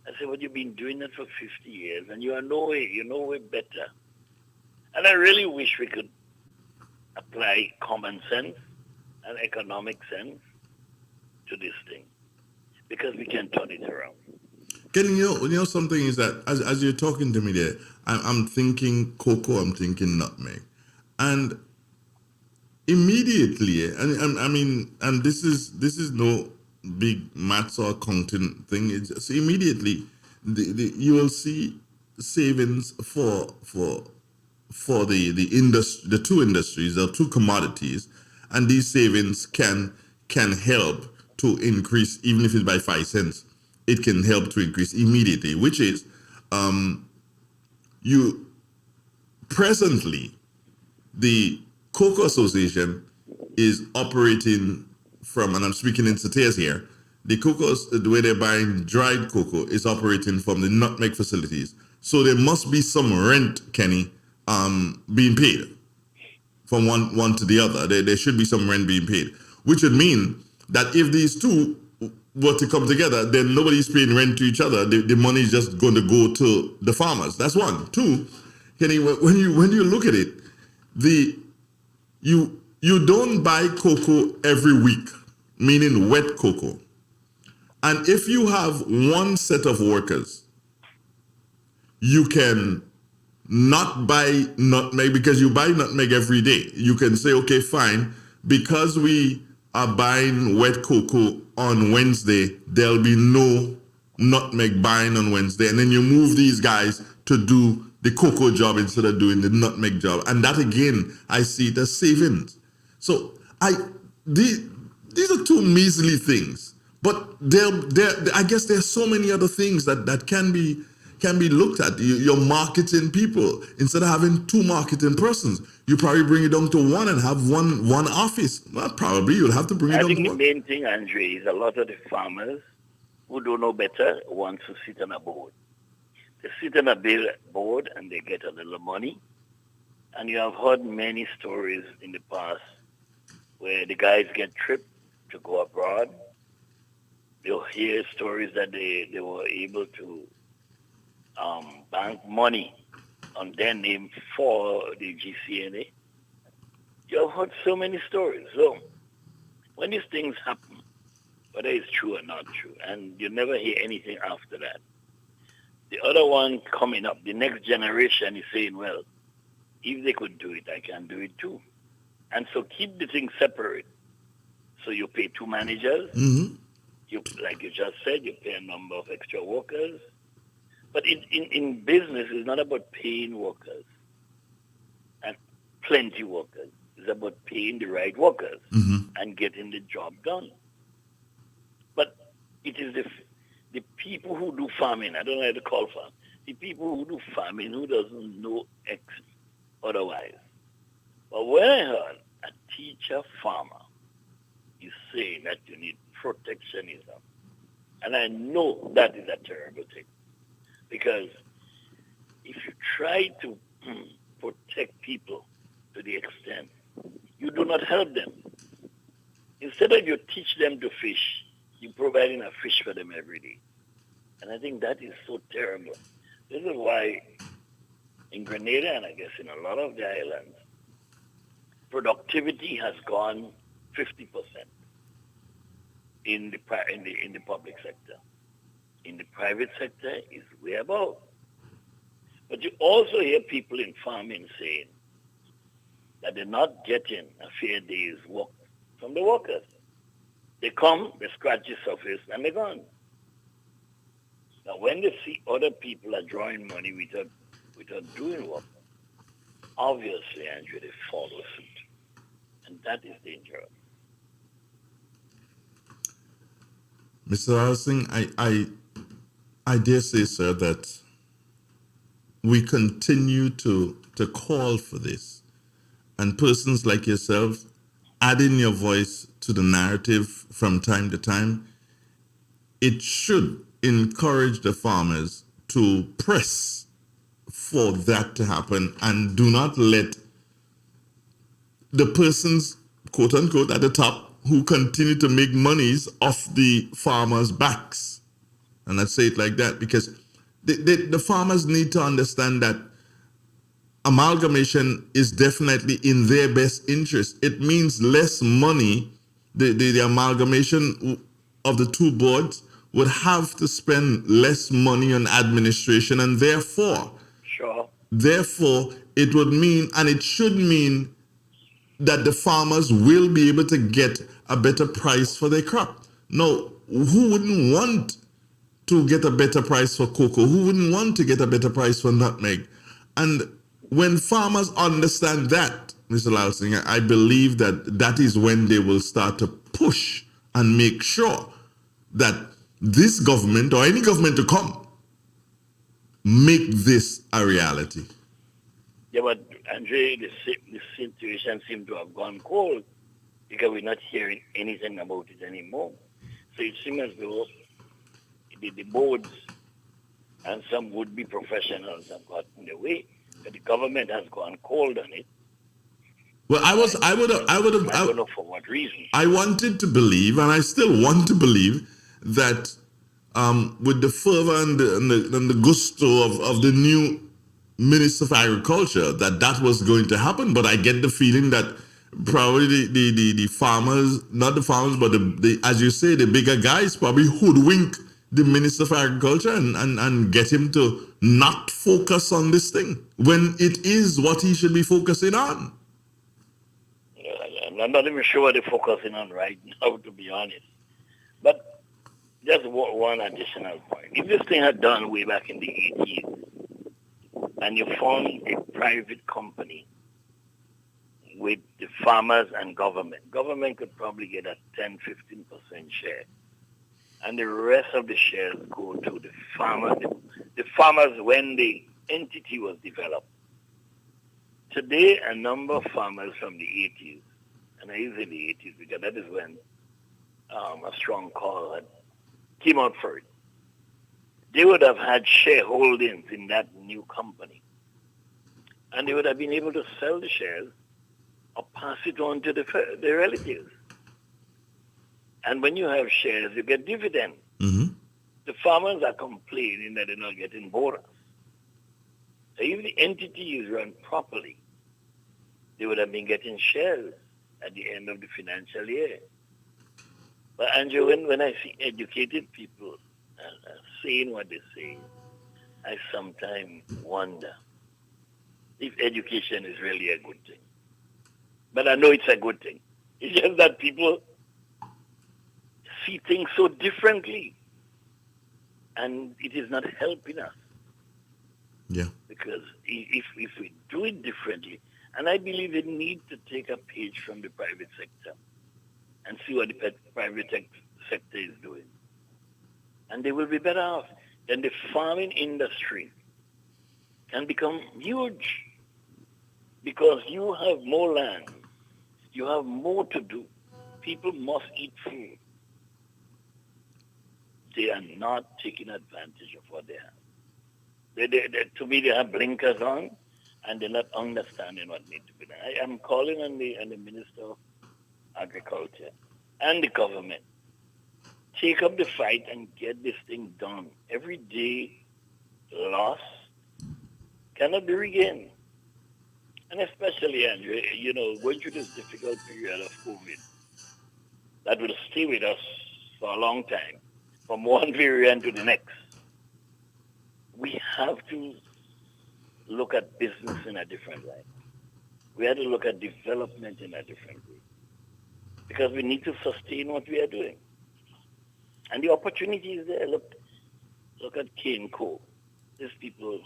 I said, well, you've been doing that for 50 years, and you're no way better. And I really wish we could apply common sense and economic sense to this thing, because we can turn it around. Kenny, you know something is that as you're talking to me there, I'm thinking cocoa, I'm thinking nutmeg, and immediately, and this is no big maths or accounting thing. It's just immediately you will see savings for the industry, the two industries, the two commodities, and these savings can help to increase, even if it's by 5 cents. It can help to increase immediately, which is you presently the Cocoa Association is operating from, and I'm speaking in Sateas here, the way they're buying dried cocoa is operating from the nutmeg facilities. So there must be some rent, Kenny, being paid from one to the other. There should be some rent being paid, which would mean that if these two were to come together, then nobody's paying rent to each other. The money is just going to go to the farmers. That's one. Two, Kenny, when you look at it, you don't buy cocoa every week, meaning wet cocoa. And if you have one set of workers, you can not buy nutmeg because you buy nutmeg every day. You can say, okay, fine, because we are buying wet cocoa on Wednesday, there'll be no nutmeg buying on Wednesday. And then you move these guys to do the cocoa job instead of doing the nutmeg job. And that again, I see it as savings. So these are two measly things. But I guess there's so many other things that can be looked at. Your marketing people, instead of having two marketing persons, you probably bring it down to one and have one office. Well, probably you'll have to bring it I down think to the one. main thing, Andre, is a lot of the farmers who don't know better want to sit on a board. They sit on a board and they get a little money. And you have heard many stories in the past where the guys get tripped to go abroad. You'll hear stories that they were able to bank money on their name for the GCNA. You have heard so many stories. So when these things happen, whether it's true or not true, and you never hear anything after that, the other one coming up, the next generation is saying, well, if they could do it, I can do it too. And so keep the thing separate. So you pay two managers. Mm-hmm. You, like you just said, you pay a number of extra workers. But in business, it's not about paying workers and plenty workers. It's about paying the right workers and getting the job done. But it is the people who do farming, I don't know how to call farm, the people who do farming who doesn't know X otherwise. But when I heard a teacher farmer is saying that you need protectionism, and I know that is a terrible thing, because if you try to protect people to the extent, you do not help them. Instead of you teach them to fish, you're providing a fish for them every day. And I think that is so terrible. This is why in Grenada, and I guess in a lot of the islands, productivity has gone 50% in the public sector. In the private sector, is way above. But you also hear people in farming saying that they're not getting a fair day's work from the workers. They come, they scratch the surface, and they're gone. Now, when they see other people are drawing money without doing work, obviously, Andrew, they follow suit. And that is dangerous. Mr. Harrison, I dare say, sir, that we continue to call for this. And persons like yourself, adding your voice to the narrative from time to time, it should encourage the farmers to press for that to happen and do not let the persons, quote unquote, at the top who continue to make monies off the farmers' backs. And let's say it like that, because the farmers need to understand that amalgamation is definitely in their best interest. It means less money. The amalgamation of the two boards would have to spend less money on administration, and therefore, it would mean, and it should mean, that the farmers will be able to get a better price for their crop. Now, who wouldn't want to get a better price for cocoa? Who wouldn't want to get a better price for nutmeg? And when farmers understand that, Mr. Lausinger, I believe that is when they will start to push and make sure that this government or any government to come make this a reality. Yeah, but Andre, the situation seems to have gone cold because we're not hearing anything about it anymore. So it seems as though the boards and some would-be professionals have gotten the way, but the government has gone cold on it. Well, I don't know for what reason. I wanted to believe, and I still want to believe, that with the fervor and the gusto of the new Minister of Agriculture, that was going to happen. But I get the feeling that probably the farmers, not the farmers, but the as you say, the bigger guys probably hoodwink the Minister of Agriculture and get him to not focus on this thing when it is what he should be focusing on. I'm not even sure what they're focusing on right now, to be honest. But just one additional point. If this thing had done way back in the 80s, and you formed a private company with the farmers and government could probably get a 10-15% share. And the rest of the shares go to the farmers. The farmers when the entity was developed. Today, a number of farmers from the 80s, and I use the 80s because that is when a strong call had came out for it. They would have had shareholdings in that new company. And they would have been able to sell the shares or pass it on to their relatives. And when you have shares, you get dividends. Mm-hmm. The farmers are complaining that they're not getting bonus. So if the entity is run properly, they would have been getting shares at the end of the financial year. But Andrew, when I see educated people saying what they say, I sometimes wonder if education is really a good thing. But I know it's a good thing. It's just that people see things so differently. And it is not helping us. Yeah. Because if we do it differently, and I believe we need to take a page from the private sector and see what the private sector is doing. And they will be better off. Then the farming industry can become huge because you have more land. You have more to do. People must eat food. They are not taking advantage of what they have. To me, they have blinkers on, and they're not understanding what needs to be done. I am calling on the Minister of Agriculture and the government. Take up the fight and get this thing done. Every day lost cannot be regained. And especially, Andrew, going through this difficult period of COVID, that will stay with us for a long time, from one variant to the next. We have to look at business in a different way. We have to look at development in a different way. Because we need to sustain what we are doing. And the opportunity is there. Look at Cane Co. These people,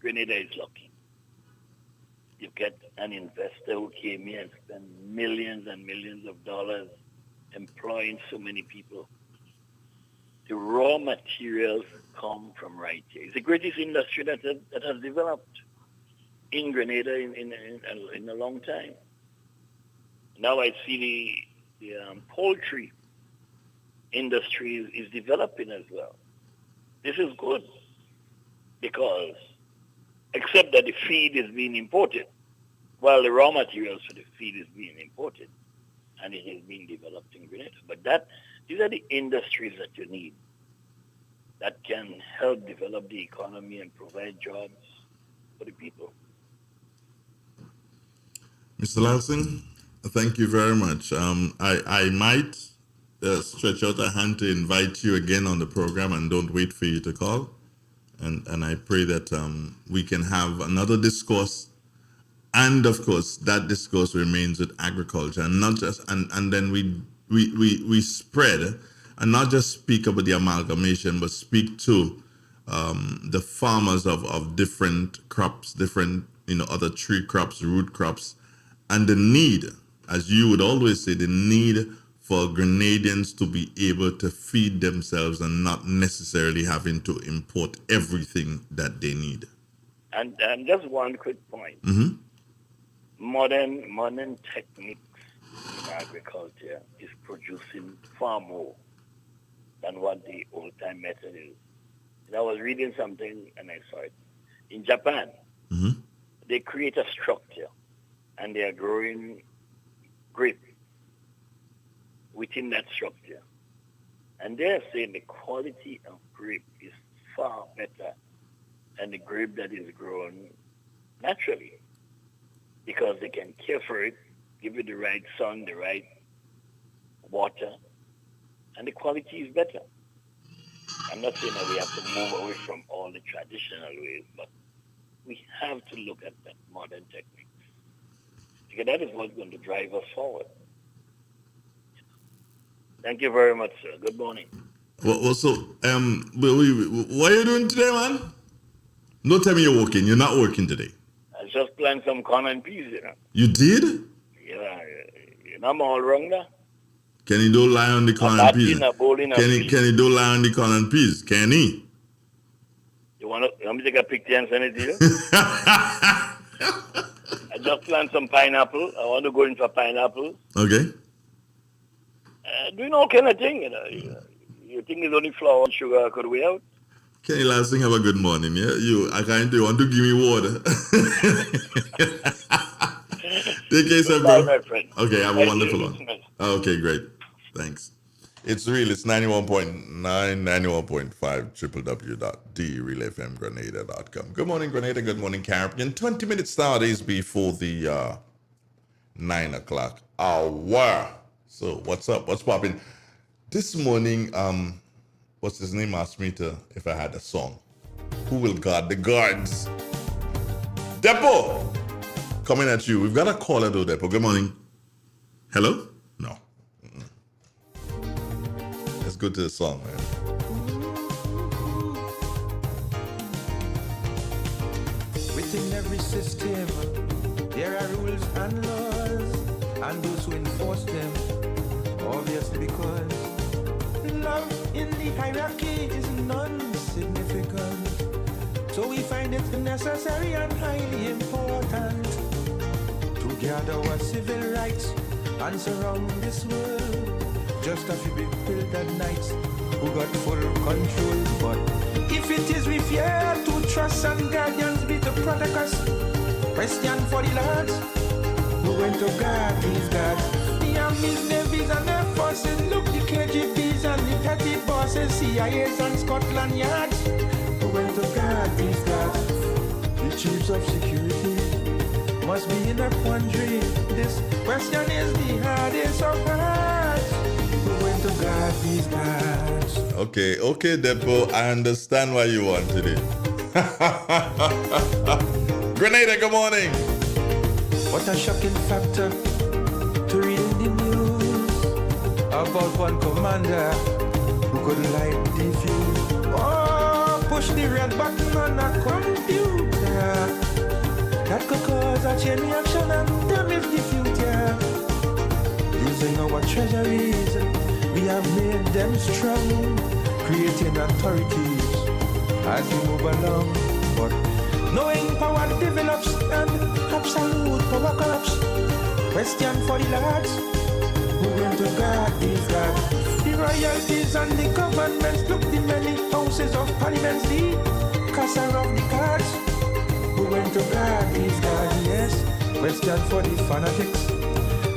Grenada is lucky. You get an investor who came here and spent millions and millions of dollars employing so many people. The raw materials come from right here. It's the greatest industry that has developed in Grenada in a long time. Now I see the poultry industry is developing as well. This is good because, except that the feed is being imported, while the raw materials for the feed is being imported, and it is being developed in Grenada. But these are the industries that you need that can help develop the economy and provide jobs for the people. Mr. Lansing, thank you very much. I might stretch out a hand to invite you again on the program and don't wait for you to call. And I pray that we can have another discourse. And of course, that discourse remains with agriculture and not just, and then we spread and not just speak about the amalgamation, but speak to the farmers of different crops, different, other tree crops, root crops, and the need, as you would always say, the need for Grenadians to be able to feed themselves and not necessarily having to import everything that they need. And just one quick point. Mm-hmm. Modern techniques in agriculture is producing far more than what the old-time method is. And I was reading something and I saw it. In Japan, mm-hmm. they create a structure and they are growing grape within that structure. And they're saying the quality of grape is far better than the grape that is grown naturally because they can care for it, give it the right sun, the right water, and the quality is better. I'm not saying that we have to move away from all the traditional ways, but we have to look at that modern techniques. Because that is what's going to drive us forward. Thank you very much, sir. Good morning. What are you doing today, man? Don't tell me you're working. You're not working today. I just planned some corn and peas, You did? Yeah, I'm all wrong there. Can he do lie on the corn and peas? Can he do lie on the corn and peas? Can he? You want me to take a picture and send it to you? I just planted some pineapple. I want to go in for pineapple. Okay. Doing all kind of thing, You think it's only flour and sugar could we out? Kenny, last thing, have a good morning. Yeah, I can't do. You want to give me water? Take care, sir, bro. My friend. Okay, have a wonderful one. Okay, great. Thanks. It's real. It's 91.9, 91.5, www.drealfmgrenada.com. Good morning, Grenada. Good morning, Caribbean. 20 minutes nowadays before the 9 o'clock hour. So, what's up? What's popping? This morning, what's his name asked me if I had a song. Who will guard the guards? Depo! Coming at you. We've got a caller though, Depo. Good morning. Hello? No. Let's go to the song, man. Within every system, there are rules and laws, and those who enforce them, obviously because love in the hierarchy is non-significant. So we find it necessary and highly important to gather our civil rights and surround this world. Just a few bewildered knights who got full control. But if it is we fear to trust and guardians be to protect us, question for the lads who went to guard these guards. The armies, navies and air forces, look the KGBs and the petty bosses, CIAs and Scotland Yards who went to guard these guards. The chiefs of security must be in a quandary. This question is the hardest of hearts. Who went to guard these guards? Okay, Depo. I understand why you wanted it. Grenada, good morning. What a shocking factor to read in the news about one commander who couldn't light the fuse. Oh, push the red button on a computer. That could cause a chain reaction and damage the future. Using our treasuries, we have made them strong, creating authorities as we move along. But knowing power develops and absolute power corrupts. Question for the lads who went to guard these guards. The royalties and the governments, look the many houses of parliaments, the castle of the cards. Who went to guard these guards? Yes, question for the fanatics,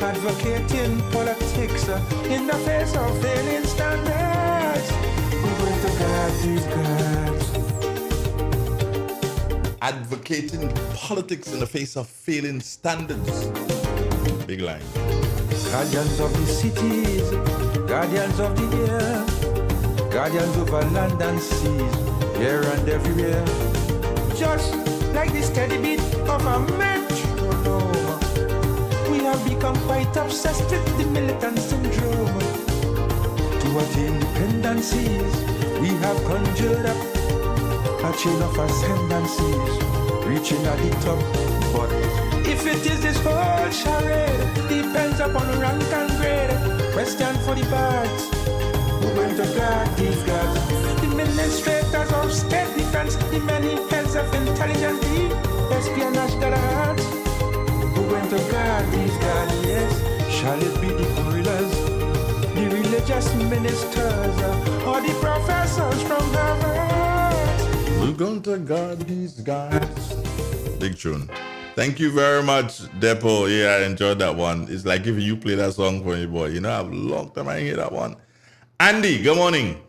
advocating politics in the face of failing standards. Who went to guard these guards? Advocating politics in the face of failing standards. Big line. Guardians of the cities, guardians of the air, guardians over land and seas, here and everywhere. Just like the steady beat of a metronome, we have become quite obsessed with the militant syndrome. To attain dependencies, we have conjured up a chain of ascendancies, reaching at the top. But if it is this whole charade, depends upon rank and grade. Question for the birds who went to guard these guards. The administrators of state defense, the many heads of intelligence, the espionage guards who went to guard these guards. Yes, shall it be the gorillas, the religious ministers, or the professors from Harvard? We're going to guard these guys. Big tune. Thank you very much, Depo. Yeah, I enjoyed that one. It's like if you play that song for me, boy. You know, I've a long time I ain't hear that one. Andy, good morning.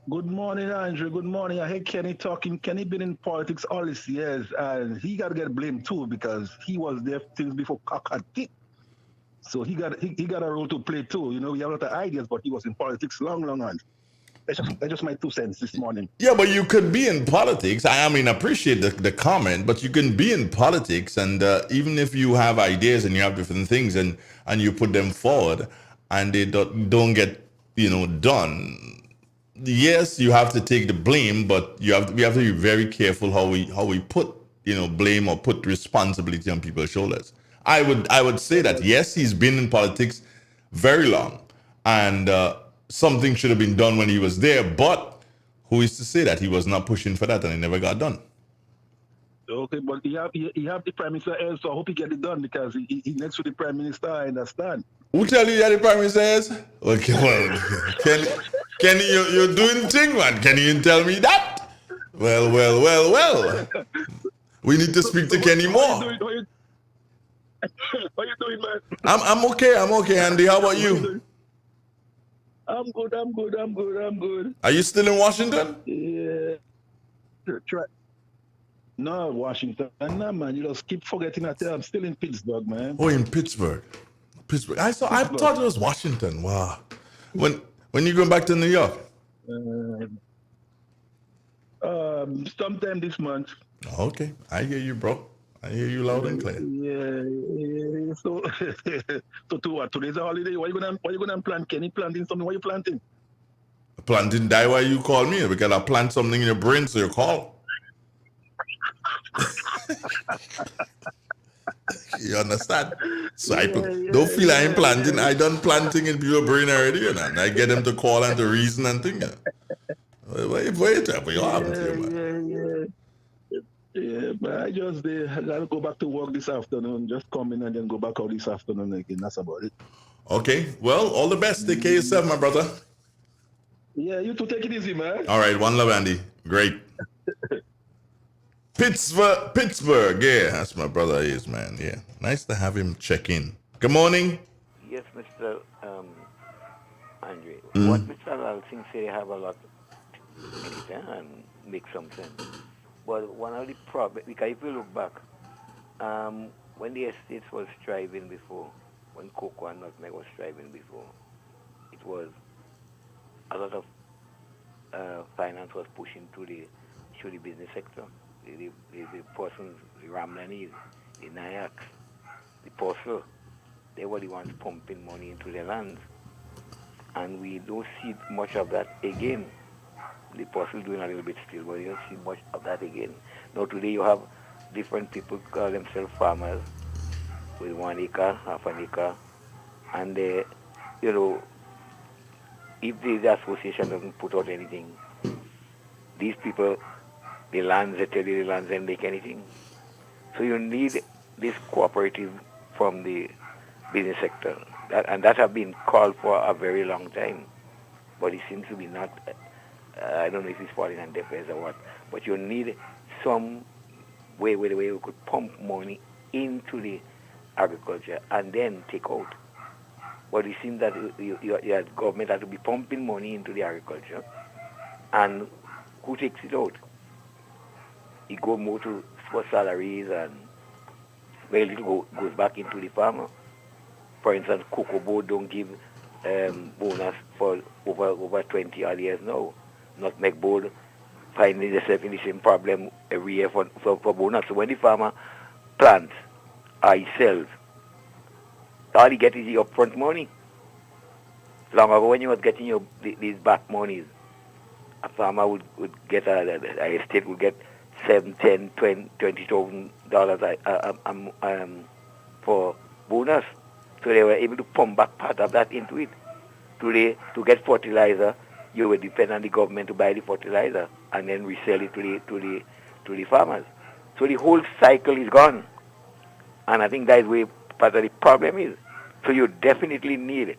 Good morning, Andrew. Good morning. I heard Kenny talking. Kenny been in politics all these years, and he got to get blamed too because he was there things before cock had kicked. So he got a role to play too. You know, we have a lot of ideas, but he was in politics long on. That's just my 2 cents this morning. Yeah, but you could be in politics. I mean, I appreciate the comment, but you can be in politics, and even if you have ideas and you have different things, and you put them forward, and they don't get done. Yes, you have to take the blame, but we have to be very careful how we put blame or put responsibility on people's shoulders. I would say that yes, he's been in politics very long, and something should have been done when he was there, but who is to say that he was not pushing for that and it never got done? Okay, but he have the prime minister else, so I hope he get it done because he next to the prime minister. I understand. Who tell you that the prime minister is? Okay, well, Kenny, you're doing thing, man. Can you tell me that? Well. We need to speak to Kenny more. How you doing, man? I'm okay, Andy. How about you? I'm good. Are you still in Washington? Yeah. Try. No, Washington. No, man. You just keep forgetting that I'm still in Pittsburgh, man. Oh, in Pittsburgh. I thought it was Washington. Wow. When you going back to New York? Sometime this month. Okay, I hear you, bro. I hear you loud and clear. Yeah. So, today's a holiday. What you gonna plant? Kenny planting something? What you planting? Planting die why you call me because I plant something in your brain, so you call. You understand? So don't feel I ain't planting. I done planting in people's brain already, and I get them to call and to reason and thing. Wait, Yeah, but I gotta go back to work this afternoon. Just come in and then go back out this afternoon again. That's about it. Okay. Well, all the best. Take care of yourself, my brother. Yeah, you too. Take it easy, man. All right. One love, Andy. Great. Pittsburgh. Yeah, that's my brother is, man. Yeah. Nice to have him check in. Good morning. Yes, Mr. Andre. What Mr. Lalsing say have a lot in it and make some sense. But one of the problems, because if you look back, when the estates was striving before, when cocoa and nutmeg was striving before, it was a lot of finance was pushing to the business sector. The persons, the Ramlanese, the Nayaks, the Postal, they were the ones pumping money into their lands. And we don't see much of that again. The Postal doing a little bit still, but you don't see much of that again. Now today you have different people call themselves farmers with 1 acre, half an acre, and they, if the association doesn't put out anything, these people, the lands, they tell you the lands don't make anything. So you need this cooperative from the business sector. That have been called for a very long time. But it seems to be not, I don't know if it's falling on deaf ears or what, but you need some way where you could pump money into the agriculture and then take out. But it seems that your government has to be pumping money into the agriculture, and who takes it out? It goes more to for salaries, and very little goes back into the farmer. For instance, Cocoa Board don't give bonus for over 20 odd years now. Nutmeg Board finding themselves in the same problem every year for bonus. So when the farmer plants or he sells, all he gets is the upfront money. Long ago when you was getting these back monies, a farmer would get a estate would get $7,000, $10,000, $20,000 for bonus. So they were able to pump back part of that into it. Today, to get fertilizer, you will depend on the government to buy the fertilizer and then resell it to the farmers. So the whole cycle is gone. And I think that is where part of the problem is. So you definitely need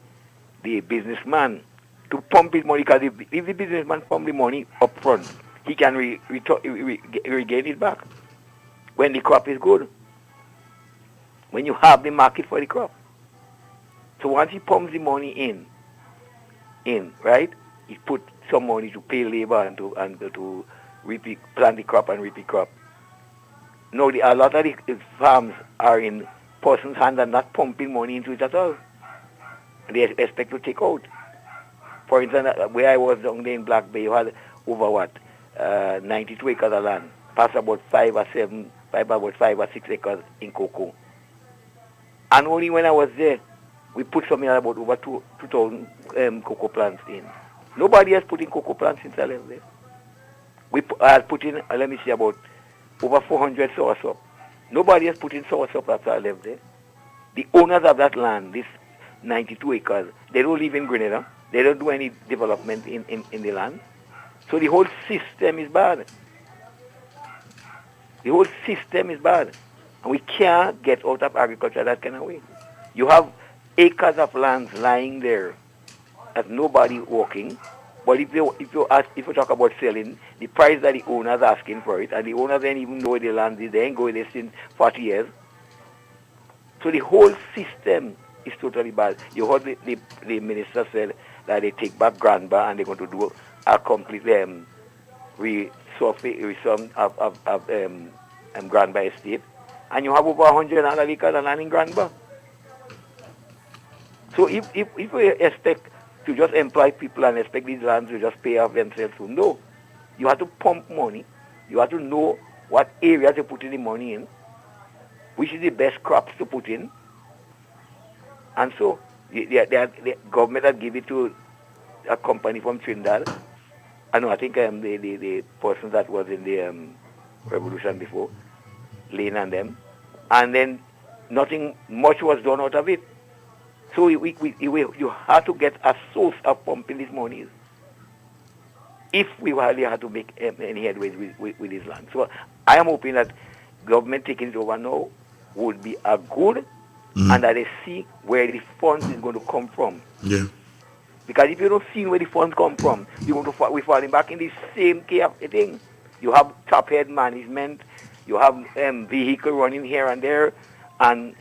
the businessman to pump his money, because if the businessman pump the money up front, he can regain it back when the crop is good, when you have the market for the crop. So once he pumps the money in, right, he put some money to pay labor and to plant the crop and reap the crop. No, a lot of the farms are in person's hands and not pumping money into it at all. And they expect to take out. For instance, where I was down there in Black Bay, you had over 92 acres of land, plus about 5 or 6 acres in cocoa. And only when I was there, we put something about over 2,000 cocoa plants in. Nobody has put in cocoa plants since I left there. I had put in, let me see, about over 400 soursop. Nobody has put in soursop after I left there. The owners of that land, this 92 acres, they don't live in Grenada. They don't do any development in the land. So the whole system is bad. The whole system is bad. And we can't get out of agriculture that kind of way. You have acres of lands lying there that nobody walking. But if you talk about selling, the price that the owners are asking for it, and the owners don't even know where the land is, they ain't going there since 40 years. So the whole system is totally bad. You heard the minister said that they take back Granba and they're going to do a complete resurfacing of Granba estate. And you have over 100 other acres of land in Granba. So if we expect to just employ people and expect these lands to just pay off themselves, so no. You have to pump money. You have to know what areas to put in the money in, which is the best crops to put in. And so the government had given it to a company from Trinidad. I think the person that was in the revolution before, Lane and them. And then nothing much was done out of it. So you have to get a source of pumping these monies if we really had to make any headways with this land. So I am hoping that government taking it over now would be a good, and that they see where the funds is going to come from. Yeah. Because if you don't see where the funds come from, you're going to we're falling back in the same thing. You have top-head management, you have vehicle running here and there, and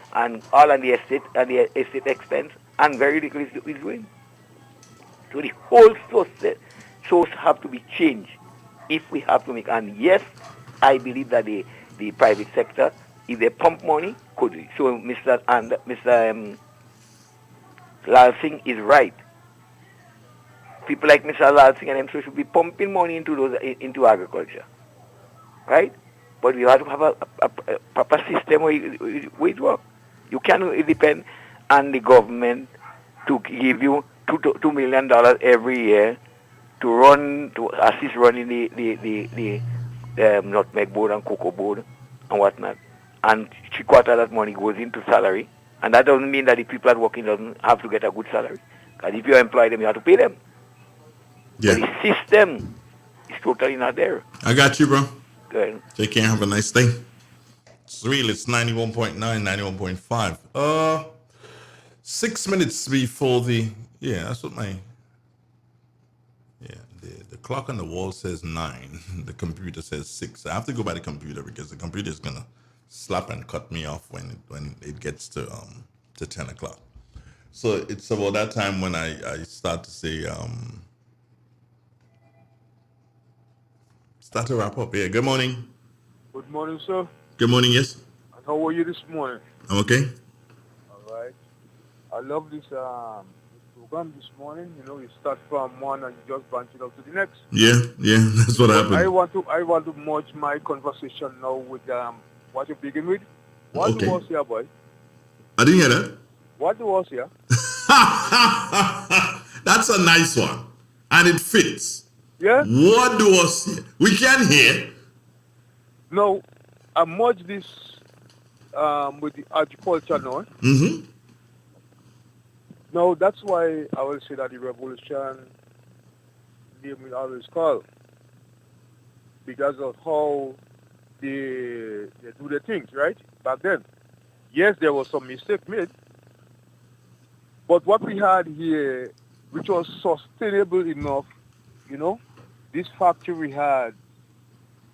all on the estate expense, and very little is doing. So the whole source have to be changed if we have to make. And yes, I believe that the private sector, if they pump money, could. So Mr. Lal Singh is right. People like Mr. Lal Singh and them should be pumping money into agriculture, right? But you have to have a proper system where it works. You cannot depend on the government to give you $2 million every year to assist running the nutmeg board and cocoa board and whatnot. And 3/4 of that money goes into salary. And that doesn't mean that the people that are working doesn't have to get a good salary. Because if you employ them, you have to pay them. Yeah. But the system is totally not there. I got you, bro. Good. Take care. Have a nice day. It's 91.9, 91.5. 6 minutes before that's what the clock on the wall says 9. The computer says 6. I have to go by the computer because the computer is gonna slap and cut me off when it gets to 10 o'clock. So it's about that time when I start to say start to wrap up. Yeah. Good morning. Good morning, sir. Good morning. Yes. And how are you this morning? I'm okay. All right. I love this program this morning. You know, you start from one and you just branch it out to the next. Yeah. That's what happened. I want to merge my conversation now with what you begin with. What Okay. was here, boy? I didn't hear that. What was here? That's a nice one, and it fits. Yeah. What do us hear? We can hear. No, I merge this with the agriculture now. Mm-hmm. No, that's why I will say that the revolution name will always call, because of how they do the things, right? Back then. Yes, there was some mistake made, but what we had here, which was sustainable enough, you know, this factory we had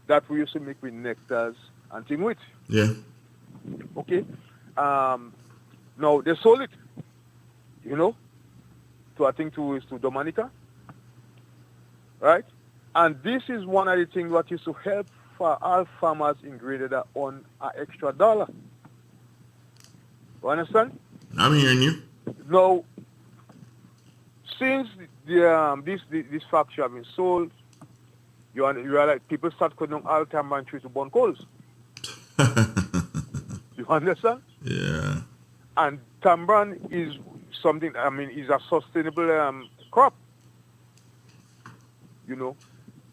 that we used to make with nectars and things with. Yeah. Okay. Now they sold it, you know, to Dominica, right? And this is one of the things that used to help for all farmers in Grenada on an extra $1. You understand? I'm hearing you. Now, since this factory have been sold, you realize people start cutting down all tamarind trees to burn coals. You understand? Yeah. And tamarind is something, is a sustainable crop. You know,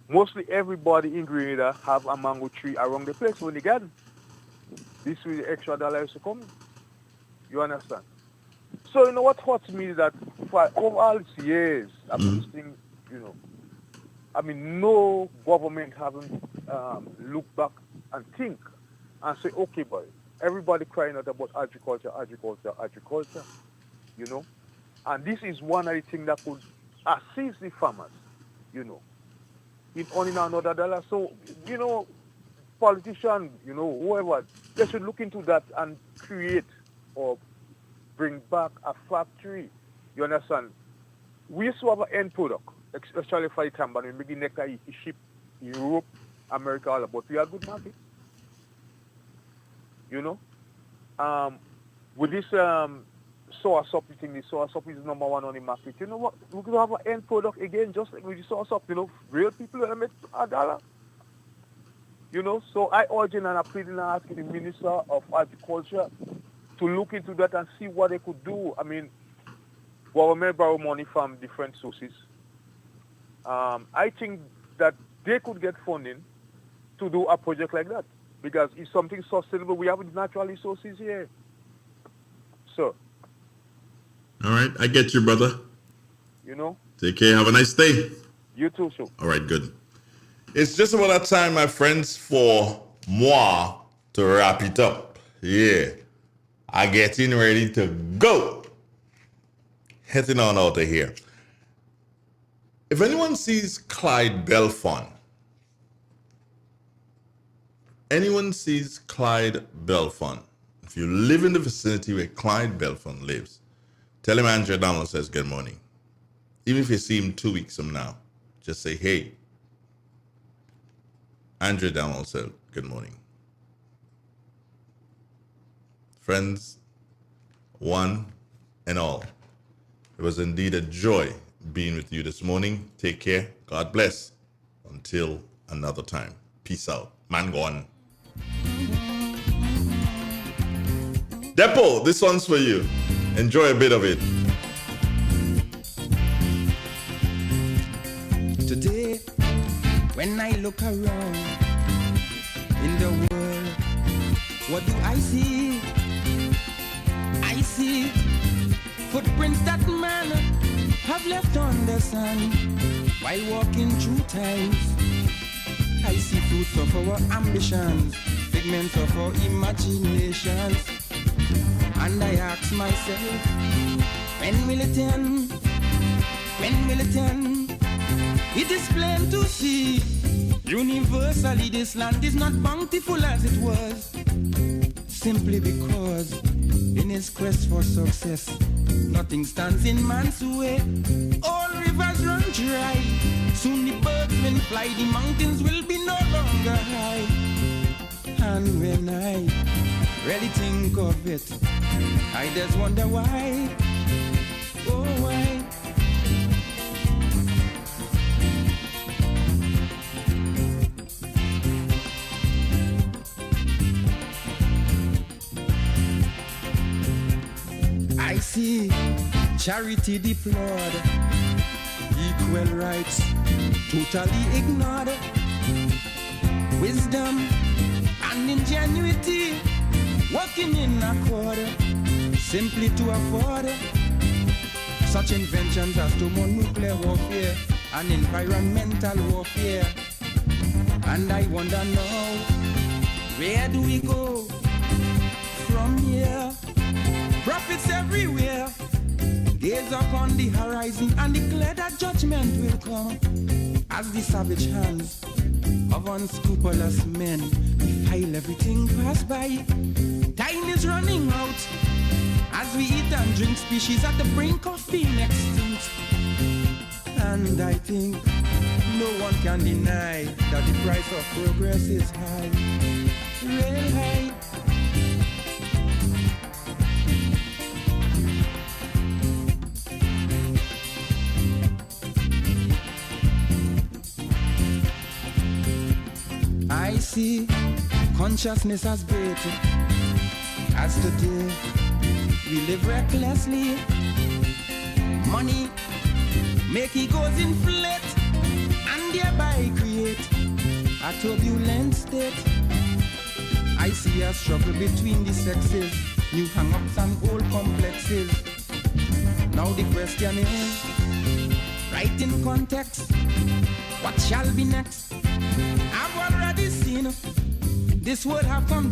mostly everybody in Grenada have a mango tree around the place when they garden. This is the extra dollars to come. You understand? So you know what hurts me is that for over all these years, this thing, no government haven't looked back and think and say, okay, boy, everybody crying out about agriculture, and this is one of the things that could assist the farmers, in earning another dollar. So, politicians, whoever, they should look into that and create or bring back a factory. You understand? We used to have an end product, especially for the tamarind. Maybe next time you ship Europe, America, all about. We have good market. With this sour sop thing, the sour sop is number one on the market. You know what? We could have an end product again, just like with the sour sop. Real people will make $1. So I urge and I'm pleading and asking the Minister of Agriculture to look into that and see what they could do. Government borrow money from different sources. I think that they could get funding to do a project like that because it's something sustainable. We have natural resources here. So. All right, I get you, brother. Take care. Have a nice day. You too, sir. All right, good. It's just about that time, my friends, for moi to wrap it up. Yeah. I getting ready to go. Heading on out of here. If anyone sees Clyde Belfon, if you live in the vicinity where Clyde Belfon lives, tell him Andrew Donald says good morning. Even if you see him 2 weeks from now, just say, hey, Andrew Donald said good morning. Friends, one and all, it was indeed a joy being with you this morning. Take care. God bless. Until another time. Peace out. Man gone. Depo, this one's for you. Enjoy a bit of it. Today, when I look around in the world, what do I see? I see footprints that man have left on the sand while walking through times. I see fruits of our ambitions, figments of our imaginations, and I ask myself, when will it end? When will it end? It is plain to see, universally this land is not bountiful as it was, simply because in his quest for success, nothing stands in man's way. All rivers run dry. Soon the birds will fly, the mountains will be no longer high. And when I really think of it, I just wonder why. Oh, why? I see charity deplored, equal rights totally ignored, wisdom and ingenuity working in accord, simply to afford such inventions as thermonuclear warfare and environmental warfare. And I wonder now, where do we go from here? Prophets everywhere gaze upon the horizon and declare that judgment will come as the savage hands of unscrupulous men defile everything pass by. Time is running out as we eat and drink, species at the brink of being extinct. And I think no one can deny that the price of progress is high, real high. see, consciousness as great as today. We live recklessly. Money make egos inflate and thereby create a turbulent state. I see a struggle between the sexes, new hang-ups and old complexes. Now the question is, right in context, what shall be next? I've already seen this world have come